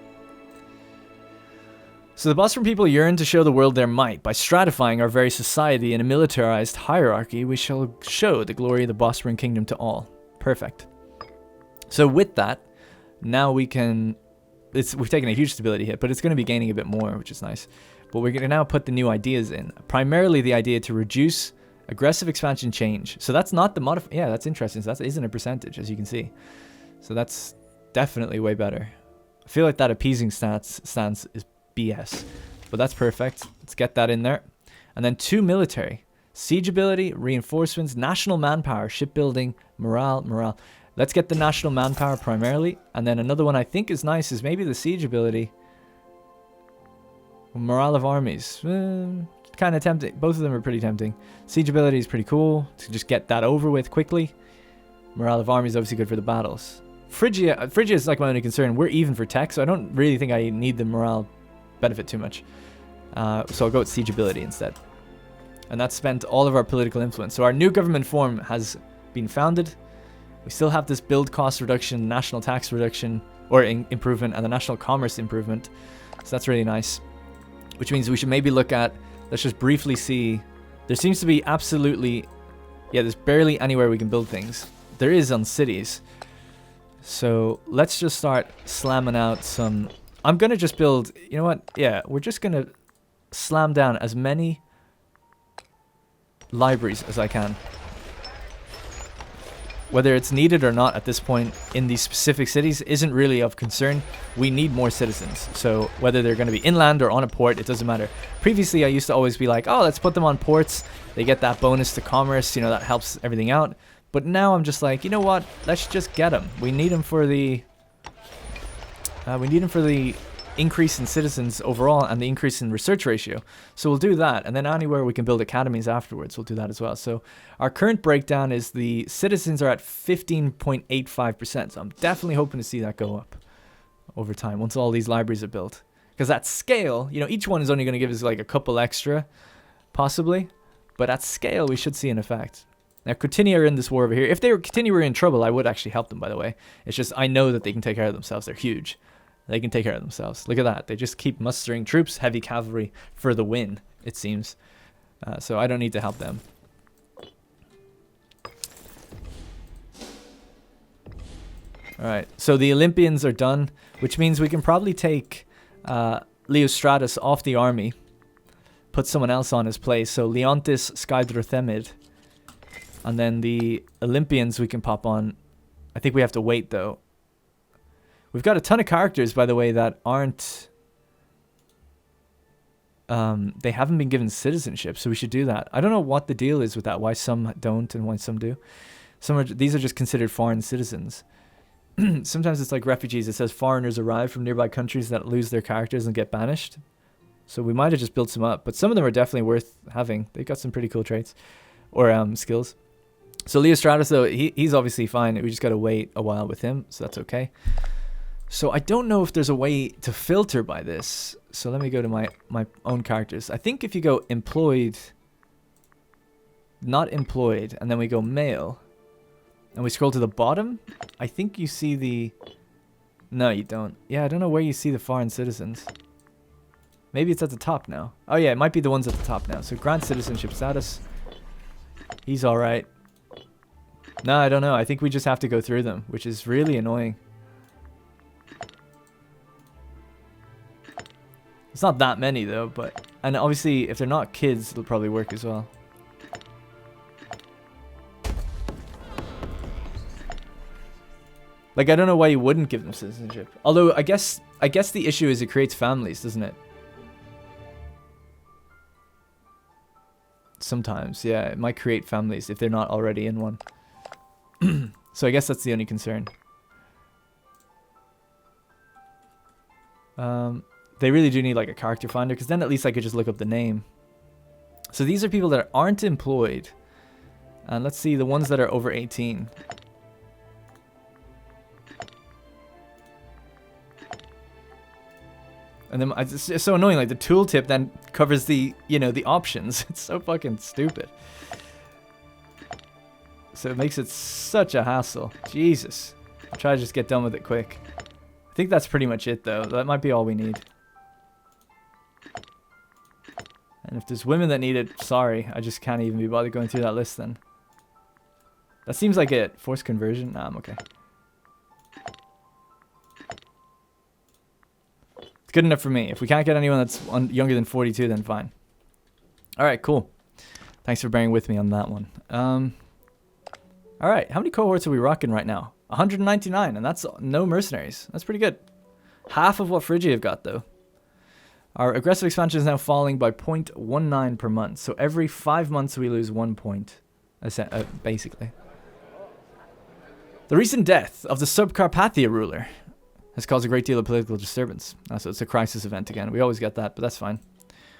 S1: So the Bosporan people yearn to show the world their might. By stratifying our very society in a militarized hierarchy, we shall show the glory of the Bosporan Kingdom to all. Perfect. So with that, now we can... we've taken a huge stability hit, but it's going to be gaining a bit more, which is nice. But we're going to now put the new ideas in. Primarily the idea to reduce aggressive expansion change. So that's not the yeah, that's interesting. So that isn't a percentage, as you can see. So that's definitely way better. I feel like that appeasing stance is BS. But that's perfect. Let's get that in there. And then 2 military. Siege ability, reinforcements, national manpower, shipbuilding, morale. Let's get the national manpower primarily. And then another one I think is nice is maybe the siege ability. Morale of armies. Kind of tempting. Both of them are pretty tempting. Siege ability is pretty cool to just get that over with quickly. Morale of armies is obviously good for the battles. Phrygia is like my only concern. We're even for tech, so I don't really think I need the morale benefit too much. So I'll go with siege ability instead. And that's spent all of our political influence. So our new government form has been founded. We still have this build cost reduction, national tax reduction, or improvement, and the national commerce improvement. So that's really nice. Which means we should maybe look at, let's just briefly see. There seems to be absolutely, yeah, there's barely anywhere we can build things. There is on cities. So let's just start slamming out some... I'm going to just build... You know what? Yeah, we're just going to slam down as many libraries as I can. Whether it's needed or not at this point in these specific cities isn't really of concern. We need more citizens. So whether they're going to be inland or on a port, it doesn't matter. Previously, I used to always be like, oh, let's put them on ports. They get that bonus to commerce. You know, that helps everything out. But now I'm just like, you know what? Let's just get them. We need them for the... increase in citizens overall and the increase in research ratio. So we'll do that. And then anywhere we can build academies afterwards, we'll do that as well. So our current breakdown is the citizens are at 15.85%. So I'm definitely hoping to see that go up over time once all these libraries are built. Because at scale, you know, each one is only going to give us like a couple extra, possibly. But at scale, we should see an effect. Now, Cotinia are in this war over here. If Cotinia were in trouble, I would actually help them, by the way. It's just, I know that they can take care of themselves. They're huge. They can take care of themselves. Look at that. They just keep mustering troops, heavy cavalry, for the win, it seems. So I don't need to help them. Alright, so the Olympians are done, which means we can probably take Leostratus off the army. Put someone else on his place. So Leontis Skydrothemid And then the Olympians we can pop on. I think we have to wait, though. We've got a ton of characters, by the way, that aren't... they haven't been given citizenship, so we should do that. I don't know what the deal is with that, why some don't and why some do. These are just considered foreign citizens. Sometimes it's like refugees. It says foreigners arrive from nearby countries that lose their characters and get banished. So we might have just built some up, but some of them are definitely worth having. They've got some pretty cool traits or skills. So Leostratus, though, he's obviously fine. We just got to wait a while with him, so that's okay. So I don't know if there's a way to filter by this. So let me go to my own characters. I think if you go employed, not employed, and then we go male, and we scroll to the bottom, I think you see the... No, you don't. Yeah, I don't know where you see the foreign citizens. Maybe it's at the top now. Oh yeah, it might be the ones at the top now. So grant citizenship status. He's alright. No, I don't know. I think we just have to go through them, which is really annoying. It's not that many though, but... And obviously, if they're not kids, it'll probably work as well. Like, I don't know why you wouldn't give them citizenship. Although, I guess the issue is it creates families, doesn't it? Sometimes, yeah. It might create families if they're not already in one. So I guess that's the only concern. They really do need, like, a character finder, because then at least I could just look up the name. So these are people that aren't employed. And let's see, the ones that are over 18. And then it's so annoying, like the tooltip then covers the, you know, the options. It's so fucking stupid. So it makes it such a hassle. Jesus. I'll try to just get done with it quick. I think that's pretty much it though. That might be all we need. And if there's women that need it, sorry. I just can't even be bothered going through that list then. That seems like it. Forced conversion? Nah, I'm okay. Good enough for me. If we can't get anyone that's younger than 42, then fine. Alright, cool. Thanks for bearing with me on that one. Alright, how many cohorts are we rocking right now? 199, and that's no mercenaries. That's pretty good. Half of what Phrygia have got, though. Our aggressive expansion is now falling by 0.19 per month. So every 5 months we lose 1 point, basically. The recent death of the Subcarpathia ruler has caused a great deal of political disturbance. So it's a crisis event again. We always get that, but that's fine.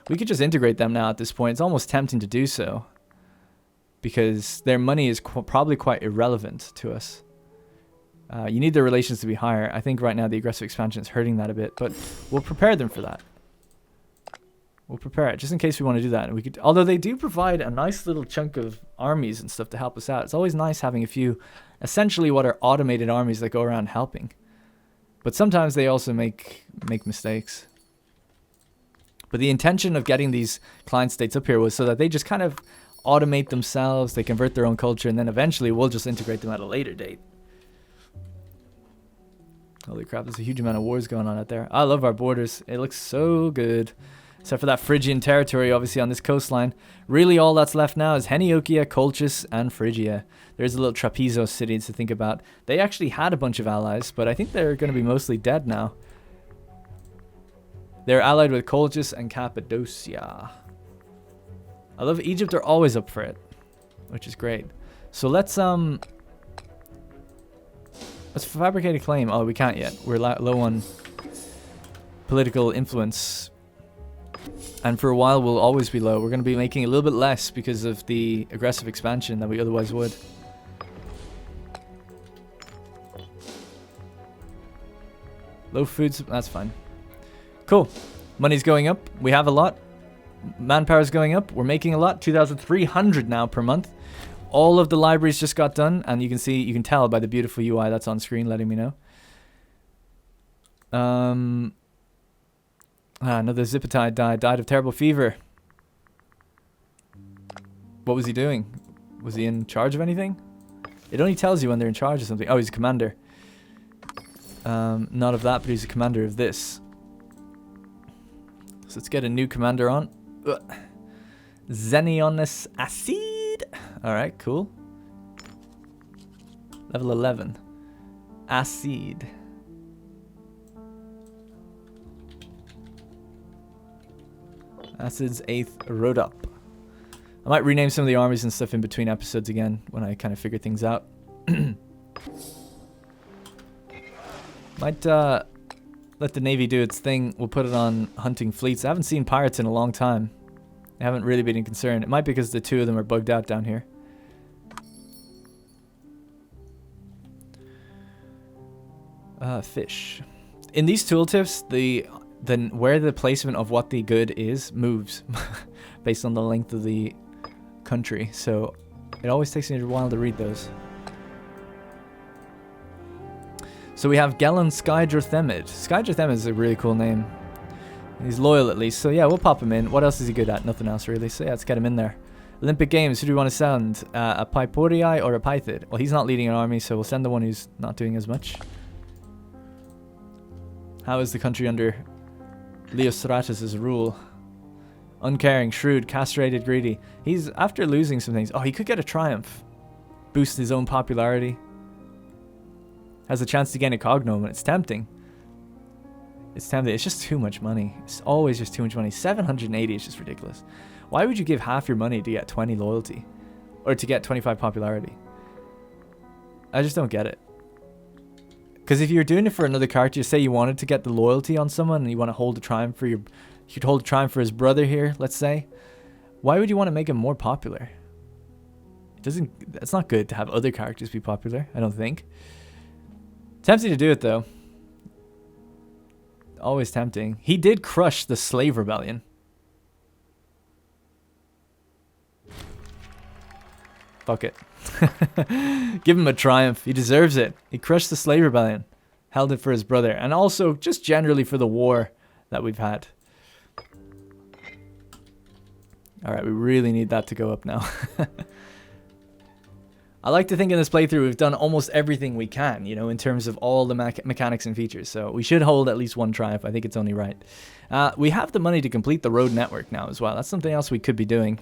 S1: We could just integrate them now at this point. It's almost tempting to do so, because their money is probably quite irrelevant to us. You need their relations to be higher. I think right now the aggressive expansion is hurting that a bit, but we'll prepare them for that. We'll prepare it, just in case we want to do that. And we could, although they do provide a nice little chunk of armies and stuff to help us out. It's always nice having a few, essentially what are automated armies that go around helping. But sometimes they also make mistakes. But the intention of getting these client states up here was so that they just kind of automate themselves, they convert their own culture, and then eventually we'll just integrate them at a later date. Holy crap, there's a huge amount of wars going on out there. I love our borders. It looks so good. Except for that Phrygian territory, obviously, on this coastline. Really, all that's left now is Heniochia, Colchis, and Phrygia. There's a little Trapezo city to think about. They actually had a bunch of allies, but I think they're going to be mostly dead now. They're allied with Colchis and Cappadocia. I love Egypt. They're always up for it, which is great. So let's fabricate a claim. Oh, we can't yet. We're low on political influence. And for a while, we'll always be low. We're going to be making a little bit less because of the aggressive expansion than we otherwise would. Low foods, that's fine. Cool. Money's going up. We have a lot. Manpower's going up. We're making a lot. 2,300 now per month. All of the libraries just got done, and you can tell by the beautiful UI that's on screen letting me know. Another Zippetide died of terrible fever. What was he doing? Was he in charge of anything? It only tells you when they're in charge of something. Oh, he's a commander. Not of that, but he's a commander of this. So let's get a new commander on. Xenionus Acid. Alright, cool. Level 11. Acid. Acid's 8th rode up. I might rename some of the armies and stuff in between episodes again when I kind of figure things out. Might let the Navy do its thing. We'll put it on hunting fleets. I haven't seen pirates in a long time. They haven't really been in concern. It might be because the two of them are bugged out down here. Fish. In these tooltips, where the placement of what the good is moves based on the length of the country. So it always takes me a while to read those. So we have Gelon Skydrothemid. Skydrothemid is a really cool name. He's loyal at least. So yeah, we'll pop him in. What else is he good at? Nothing else really. So yeah, let's get him in there. Olympic Games, who do we want to send? A Pyporii or a Pythid? Well, he's not leading an army, so we'll send the one who's not doing as much. How is the country under Leostratus' rule? Uncaring, shrewd, castrated, greedy. He's after losing some things. Oh, he could get a triumph. Boost his own popularity. Has a chance to gain a cognom, and it's tempting. It's tempting. It's just too much money. It's always just too much money. 780 is just ridiculous. Why would you give half your money to get 20 loyalty? Or to get 25 popularity? I just don't get it. Because if you're doing it for another character, say you wanted to get the loyalty on someone and you want to hold a triumph for your... You could hold a triumph for his brother here, let's say. Why would you want to make him more popular? It doesn't... It's not good to have other characters be popular, I don't think. Tempting to do it, though. Always tempting. He did crush the slave rebellion. Fuck it. Give him a triumph. He deserves it. He crushed the slave rebellion. Held it for his brother. And also, just generally for the war that we've had. Alright, we really need that to go up now. I like to think in this playthrough we've done almost everything we can, you know, in terms of all the mechanics and features. So we should hold at least one triumph. I think it's only right. We have the money to complete the road network now as well. That's something else we could be doing.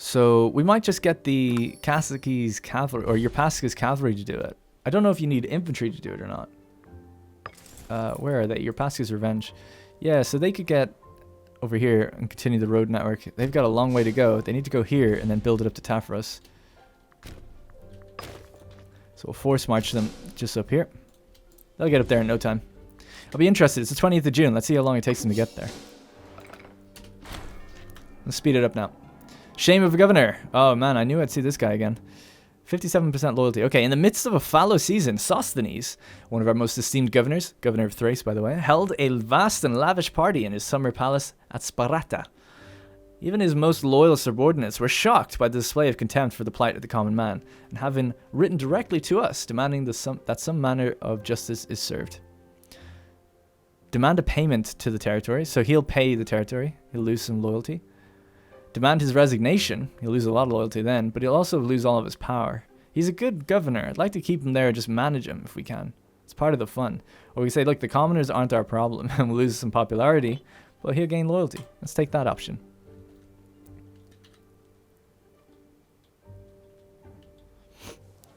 S1: So we might just get the Kasaki's cavalry, or your Pasca's cavalry to do it. I don't know if you need infantry to do it or not. Where are they? Your Pasca's revenge. Yeah, so they could get over here and continue the road network. They've got a long way to go. They need to go here and then build it up to Taphoros. So we'll force march them just up here. They'll get up there in no time. I'll be interested. It's the 20th of June. Let's see how long it takes them to get there. Let's speed it up now. Shame of a governor. Oh man, I knew I'd see this guy again. 57% loyalty. Okay, in the midst of a fallow season, Sosthenes, one of our most esteemed governors, governor of Thrace by the way, held a vast and lavish party in his summer palace at Sparta. Even his most loyal subordinates were shocked by the display of contempt for the plight of the common man, and having written directly to us, demanding that some manner of justice is served. Demand a payment to the territory, so he'll pay the territory, he'll lose some loyalty. Demand his resignation, he'll lose a lot of loyalty then, but he'll also lose all of his power. He's a good governor, I'd like to keep him there and just manage him if we can. It's part of the fun. Or we say, look, the commoners aren't our problem, and we'll lose some popularity, but he'll gain loyalty. Let's take that option.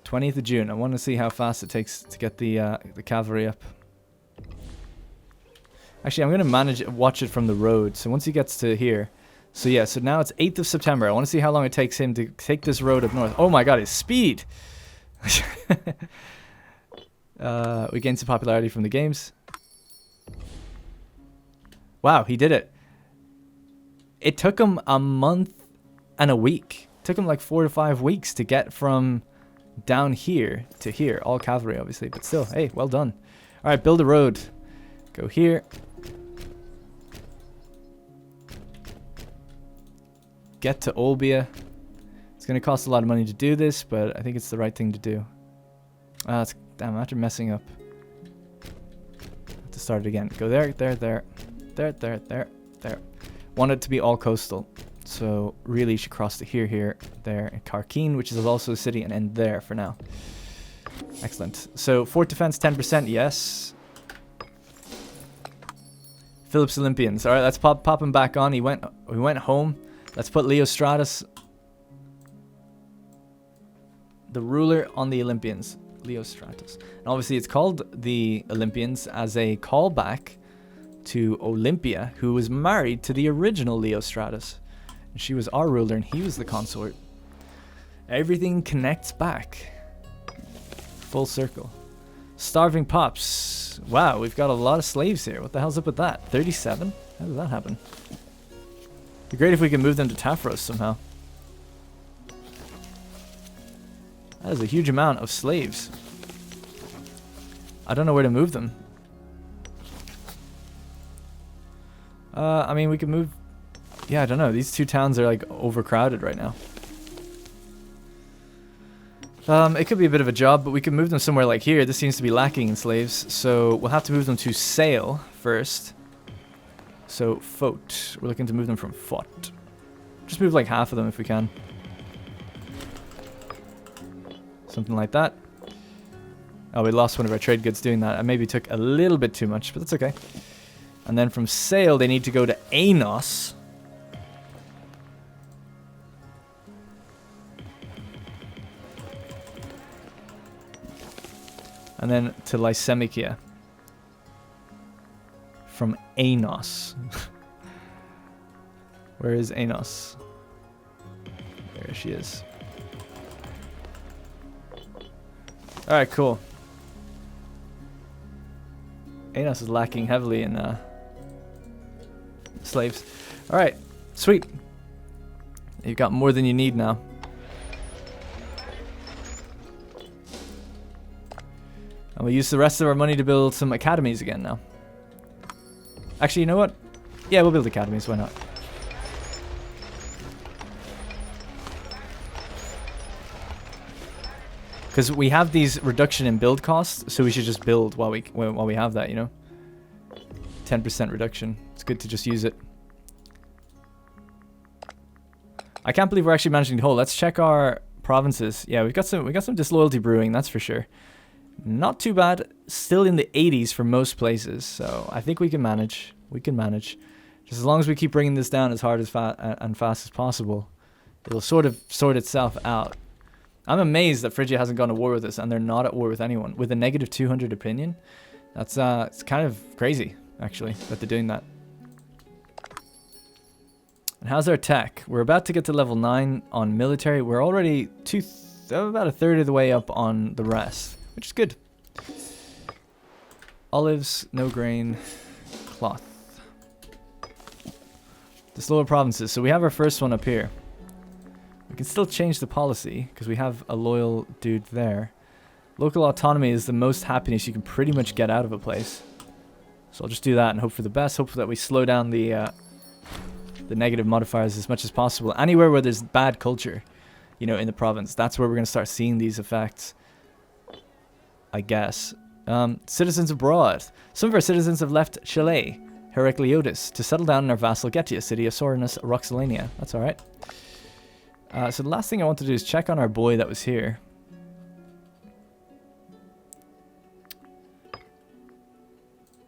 S1: '20th of June. I want to see how fast it takes to get the cavalry up. Actually, I'm going to watch it from the road. So once he gets to here... So yeah, so now it's 8th of September. I want to see how long it takes him to take this road up north. Oh my god, his speed! We gained some popularity from the games. Wow, he did it. It took him a month and a week. It took him like 4 to 5 weeks to get from down here to here. All cavalry, obviously, but still, hey, well done. Alright, build a road. Go here. Get to Olbia. It's going to cost a lot of money to do this, but I think it's the right thing to do. Damn, after messing up. Have to start it again. Go there, there, there. There, there, there, there. Want it to be all coastal. So really you should cross to here, here, there, and Karkin, which is also a city, and end there for now. Excellent. So fort defense 10%, yes. Philip's Olympians. Alright, let's pop him back on. We went home. Let's put Leostratus. the ruler on the Olympians, Leostratus. And obviously it's called the Olympians as a callback to Olympia, who was married to the original Leostratus. And she was our ruler and he was the consort. Everything connects back. Full circle. Starving pups. Wow, we've got a lot of slaves here. What the hell's up with that? 37? How did that happen? It'd be great if we could move them to Tafros somehow. That is a huge amount of slaves. I don't know where to move them. I mean, we could move... Yeah, I don't know. These two towns are like overcrowded right now. It could be a bit of a job, but we could move them somewhere like here. This seems to be lacking in slaves, so we'll have to move them to Sale first. So, Fote. We're looking to move them from Fort. Just move like half of them if we can. Something like that. Oh, we lost one of our trade goods doing that. I maybe took a little bit too much, but that's okay. And then from Sale, they need to go to Anos. And then to Lysimachia. From Anos. Where is Anos? There she is. Alright, cool. Anos is lacking heavily in slaves. Alright, sweet. You've got more than you need now. And we'll use the rest of our money to build some academies again now. Actually, you know what? Yeah, we'll build academies, why not? Because we have these reduction in build costs, so we should just build while we have that, you know? 10% reduction. It's good to just use it. I can't believe we're actually managing to hold. Let's check our provinces. Yeah, we got some disloyalty brewing, that's for sure. Not too bad. Still in the 80s for most places, so I think we can manage. We can manage. Just as long as we keep bringing this down as hard as and fast as possible, it'll sort of sort itself out. I'm amazed that Phrygia hasn't gone to war with us, and they're not at war with anyone. With a negative 200 opinion, that's it's kind of crazy, actually, that they're doing that. And how's our tech? We're about to get to level 9 on military. We're already about a third of the way up on the rest, which is good. Olives, no grain, cloth. The slower provinces. So we have our first one up here. We can still change the policy because we have a loyal dude there. Local autonomy is the most happiness you can pretty much get out of a place. So I'll just do that and hope for the best. Hope that we slow down the negative modifiers as much as possible. Anywhere where there's bad culture, you know, in the province, that's where we're going to start seeing these effects, I guess. Citizens abroad. Some of our citizens have left Chile, Heracleotis, to settle down in our vassal Getia city of Sorinus, Roxolania. That's alright. So the last thing I want to do is check on our boy that was here.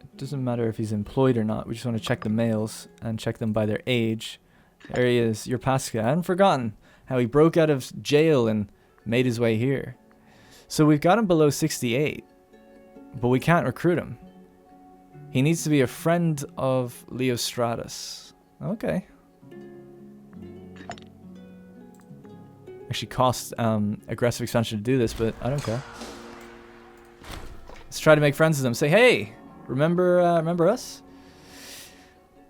S1: It doesn't matter if he's employed or not. We just want to check the males and check them by their age. There he is, your Pasca. I hadn't forgotten how he broke out of jail and made his way here. So we've got him below 68, but we can't recruit him. He needs to be a friend of Leostratus. Okay. Actually costs aggressive expansion to do this, but I don't care. Let's try to make friends with them. Say, hey, remember us?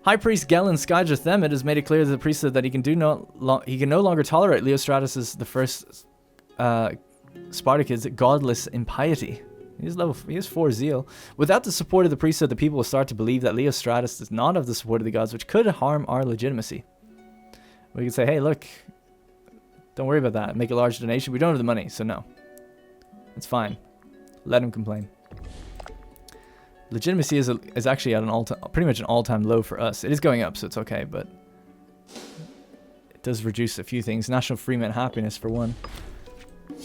S1: High Priest Gellin Skyja Themed has made it clear to the priesthood that he can no longer tolerate Leostratus' the first Spartacus' godless impiety. He has 4 zeal. Without the support of the priesthood, the people will start to believe that Leostratus does not have the support of the gods, which could harm our legitimacy. We can say, hey, look, don't worry about that. Make a large donation. We don't have the money, so no. It's fine. Let him complain. Legitimacy is actually at an pretty much an all-time low for us. It is going up, so it's okay, but it does reduce a few things. National Freeman happiness, for one.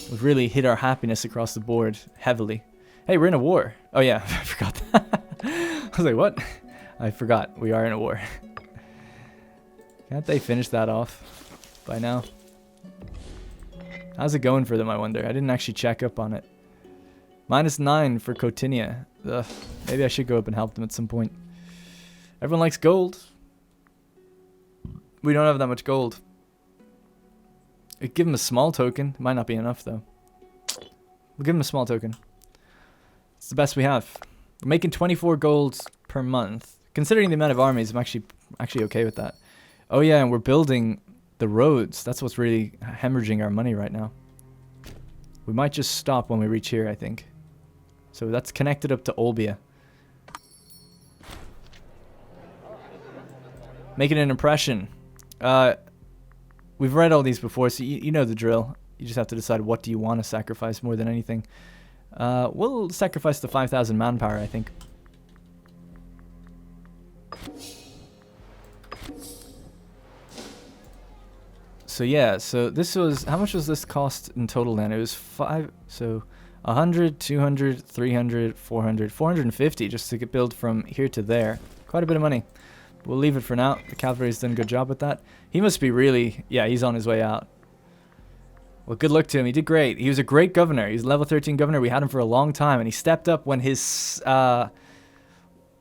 S1: We've really hit our happiness across the board heavily. Hey, we're in a war. Oh yeah, I forgot that. I was like, what? I forgot. We are in a war. Can't they finish that off by now? How's it going for them, I wonder? I didn't actually check up on it. -9 for Cotinia. Ugh, maybe I should go up and help them at some point. Everyone likes gold. We don't have that much gold. Give them a small token. Might not be enough, though. We'll give them a small token. It's the best we have. We're making 24 gold per month. Considering the amount of armies, I'm actually okay with that. Oh yeah, and we're building the roads. That's what's really hemorrhaging our money right now. We might just stop when we reach here, I think. So that's connected up to Olbia. Making an impression. We've read all these before, so you know the drill. You just have to decide what do you want to sacrifice more than anything. We'll sacrifice the 5,000 manpower, I think. So yeah, so this was, how much was this cost in total then? It was 100, 200, 300, 400, 450 just to get build from here to there. Quite a bit of money. We'll leave it for now. The cavalry's done a good job with that. He must be really, yeah, he's on his way out. Well, good luck to him. He did great. He was a great governor. He was a level 13 governor. We had him for a long time, and he stepped up when his,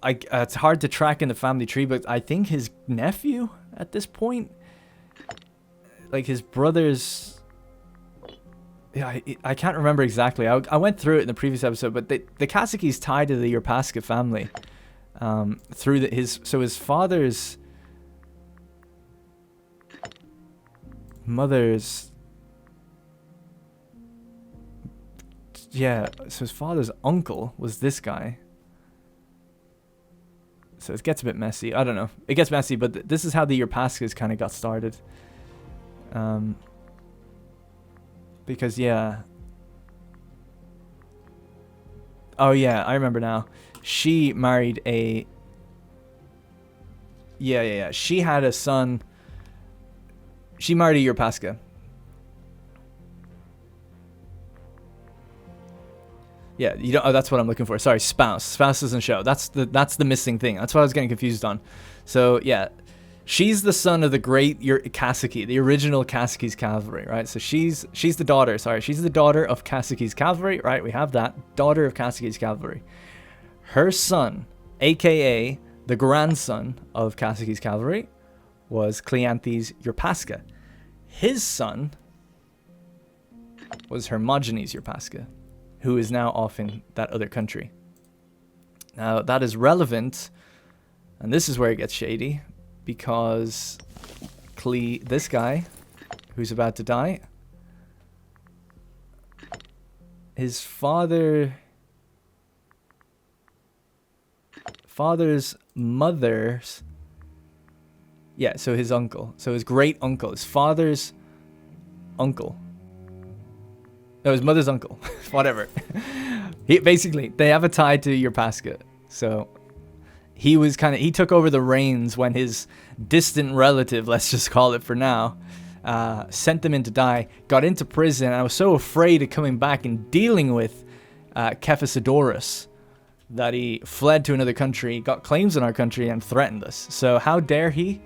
S1: it's hard to track in the family tree, but I think his nephew at this point, like his brother's, yeah, I can't remember exactly. I went through it in the previous episode, but the Kasicki's tied to the Yerpaska family. Through his father's mother's, yeah, so his father's uncle was this guy. So it gets a bit messy. I don't know. It gets messy, but this is how the Yerpaskas kind of got started. Because, yeah. Oh, yeah, I remember now. She married a... Yeah. She had a son. She married a Yerpaska. Yeah, you don't. Oh, that's what I'm looking for. Sorry, spouse. Spouse doesn't show. That's the missing thing. That's what I was getting confused on. So yeah, she's the son of the great Kasicki, the original Kasicki's cavalry, right? So she's the daughter. Sorry, she's the daughter of Kasicki's cavalry, right? We have that daughter of Kasicki's cavalry. Her son, aka the grandson of Kasicki's cavalry, was Cleanthes Yerpaska. His son was Hermogenes Yerpaska, who is now off in that other country. Now, that is relevant, and this is where it gets shady, because this guy, who's about to die, his father's mother's, yeah, so his uncle, so his great uncle, his father's uncle, no, his mother's uncle, whatever. Basically, they have a tie to Yerpaska. So he took over the reins when his distant relative, let's just call it for now, sent them in to die, got into prison, and I was so afraid of coming back and dealing with Cephisidorus that he fled to another country, got claims in our country, and threatened us. So how dare he?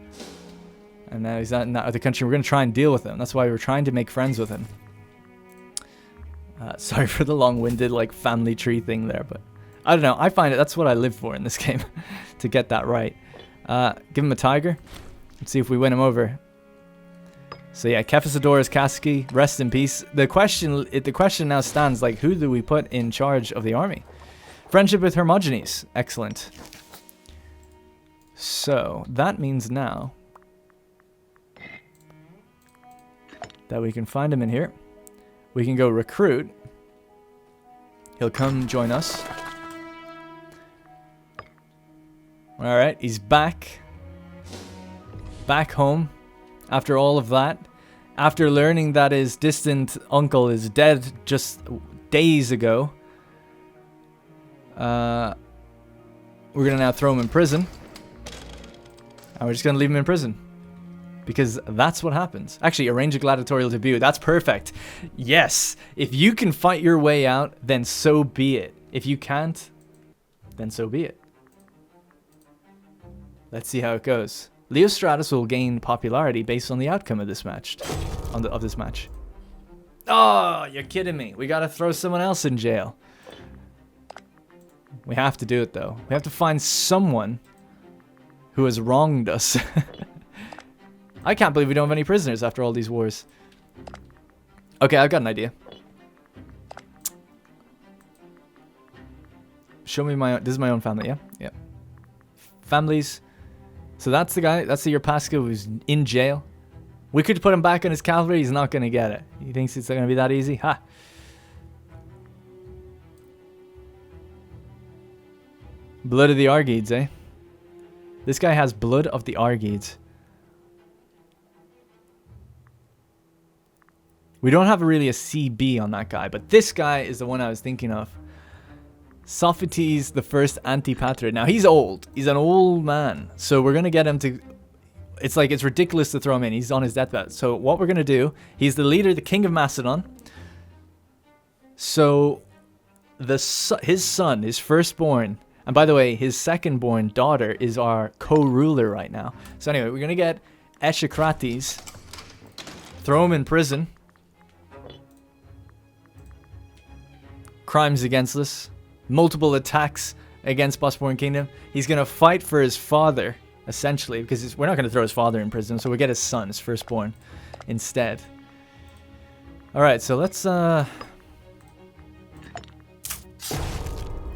S1: And now he's not in that other country. We're going to try and deal with him. That's why we're trying to make friends with him. Sorry for the long-winded like family tree thing there, but I don't know. I find that's what I live for in this game, to get that right. Give him a tiger. Let's see if we win him over. So yeah, Cephisidorus Kasicki, rest in peace. The question now stands, like, who do we put in charge of the army? Friendship with Hermogenes. Excellent. So that means now that we can find him in here. We can go recruit. He'll come join us. Alright, he's back. Back home. After all of that. After learning that his distant uncle is dead just days ago. We're going to now throw him in prison. And we're just going to leave him in prison. Because that's what happens. Actually, arrange a gladiatorial debut. That's perfect. Yes. If you can fight your way out, then so be it. If you can't, then so be it. Let's see how it goes. Leostratus will gain popularity based on the outcome of this match. Of this match. Oh, you're kidding me. We gotta throw someone else in jail. We have to do it, though. We have to find someone who has wronged us. I can't believe we don't have any prisoners after all these wars. Okay, I've got an idea. Show me my own... This is my own family, yeah? Yeah. Families. So that's the guy. That's the Yerpaska who's in jail. We could put him back on his cavalry. He's not going to get it. He thinks it's going to be that easy? Ha! Blood of the Argides, eh? This guy has blood of the Argides. We don't have really a CB on that guy, but this guy is the one I was thinking of. Sophites the First Antipater. Now, he's old. He's an old man. So we're going to get him to... It's like, it's ridiculous to throw him in. He's on his deathbed. So what we're going to do... He's the leader, the king of Macedon. So his son, his firstborn... And by the way, his second-born daughter is our co-ruler right now. So anyway, we're going to get Echecrates. Throw him in prison. Crimes against us. Multiple attacks against Bosporan Kingdom. He's going to fight for his father, essentially, because we're not going to throw his father in prison, so we'll get his son, his firstborn, instead. Alright, so let's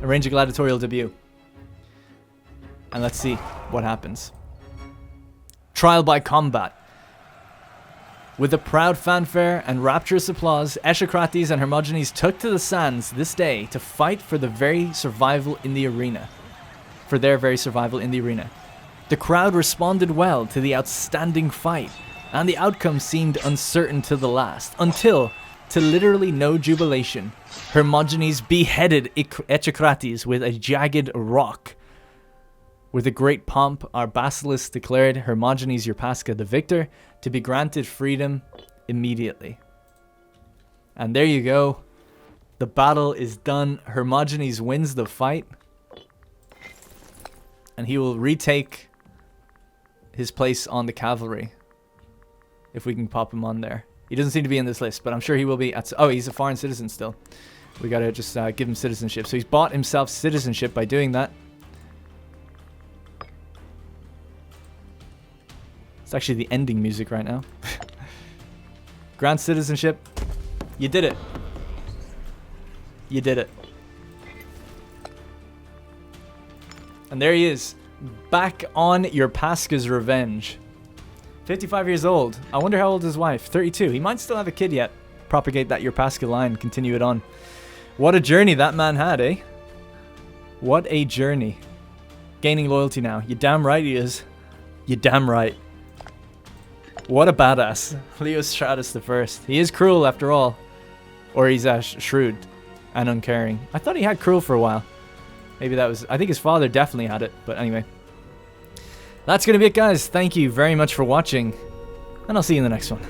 S1: arrange a gladiatorial debut. And let's see what happens. Trial by combat. With a proud fanfare and rapturous applause, Echecrates and Hermogenes took to the sands this day to fight for their very survival in the arena. The crowd responded well to the outstanding fight, and the outcome seemed uncertain to the last, until, to literally no jubilation, Hermogenes beheaded Echecrates with a jagged rock. With a great pomp, our basilisk declared Hermogenes Yerpaska the victor, to be granted freedom immediately. And there you go. The battle is done. Hermogenes wins the fight. And he will retake his place on the cavalry. If we can pop him on there. He doesn't seem to be in this list, but I'm sure he will be. Oh, he's a foreign citizen still. We gotta just give him citizenship. So he's bought himself citizenship by doing that. It's actually the ending music right now. Grant citizenship. You did it. You did it. And there he is. Back on Yerpaska's revenge. 55 years old. I wonder how old his wife. 32. He might still have a kid yet. Propagate that Yerpaska line. Continue it on. What a journey that man had, eh? What a journey. Gaining loyalty now. You damn right he is. You damn right. What a badass. Leo Stratus the First. He is cruel after all. Or he's shrewd and uncaring. I thought he had cruel for a while. Maybe that was... I think his father definitely had it. But anyway. That's going to be it, guys. Thank you very much for watching. And I'll see you in the next one.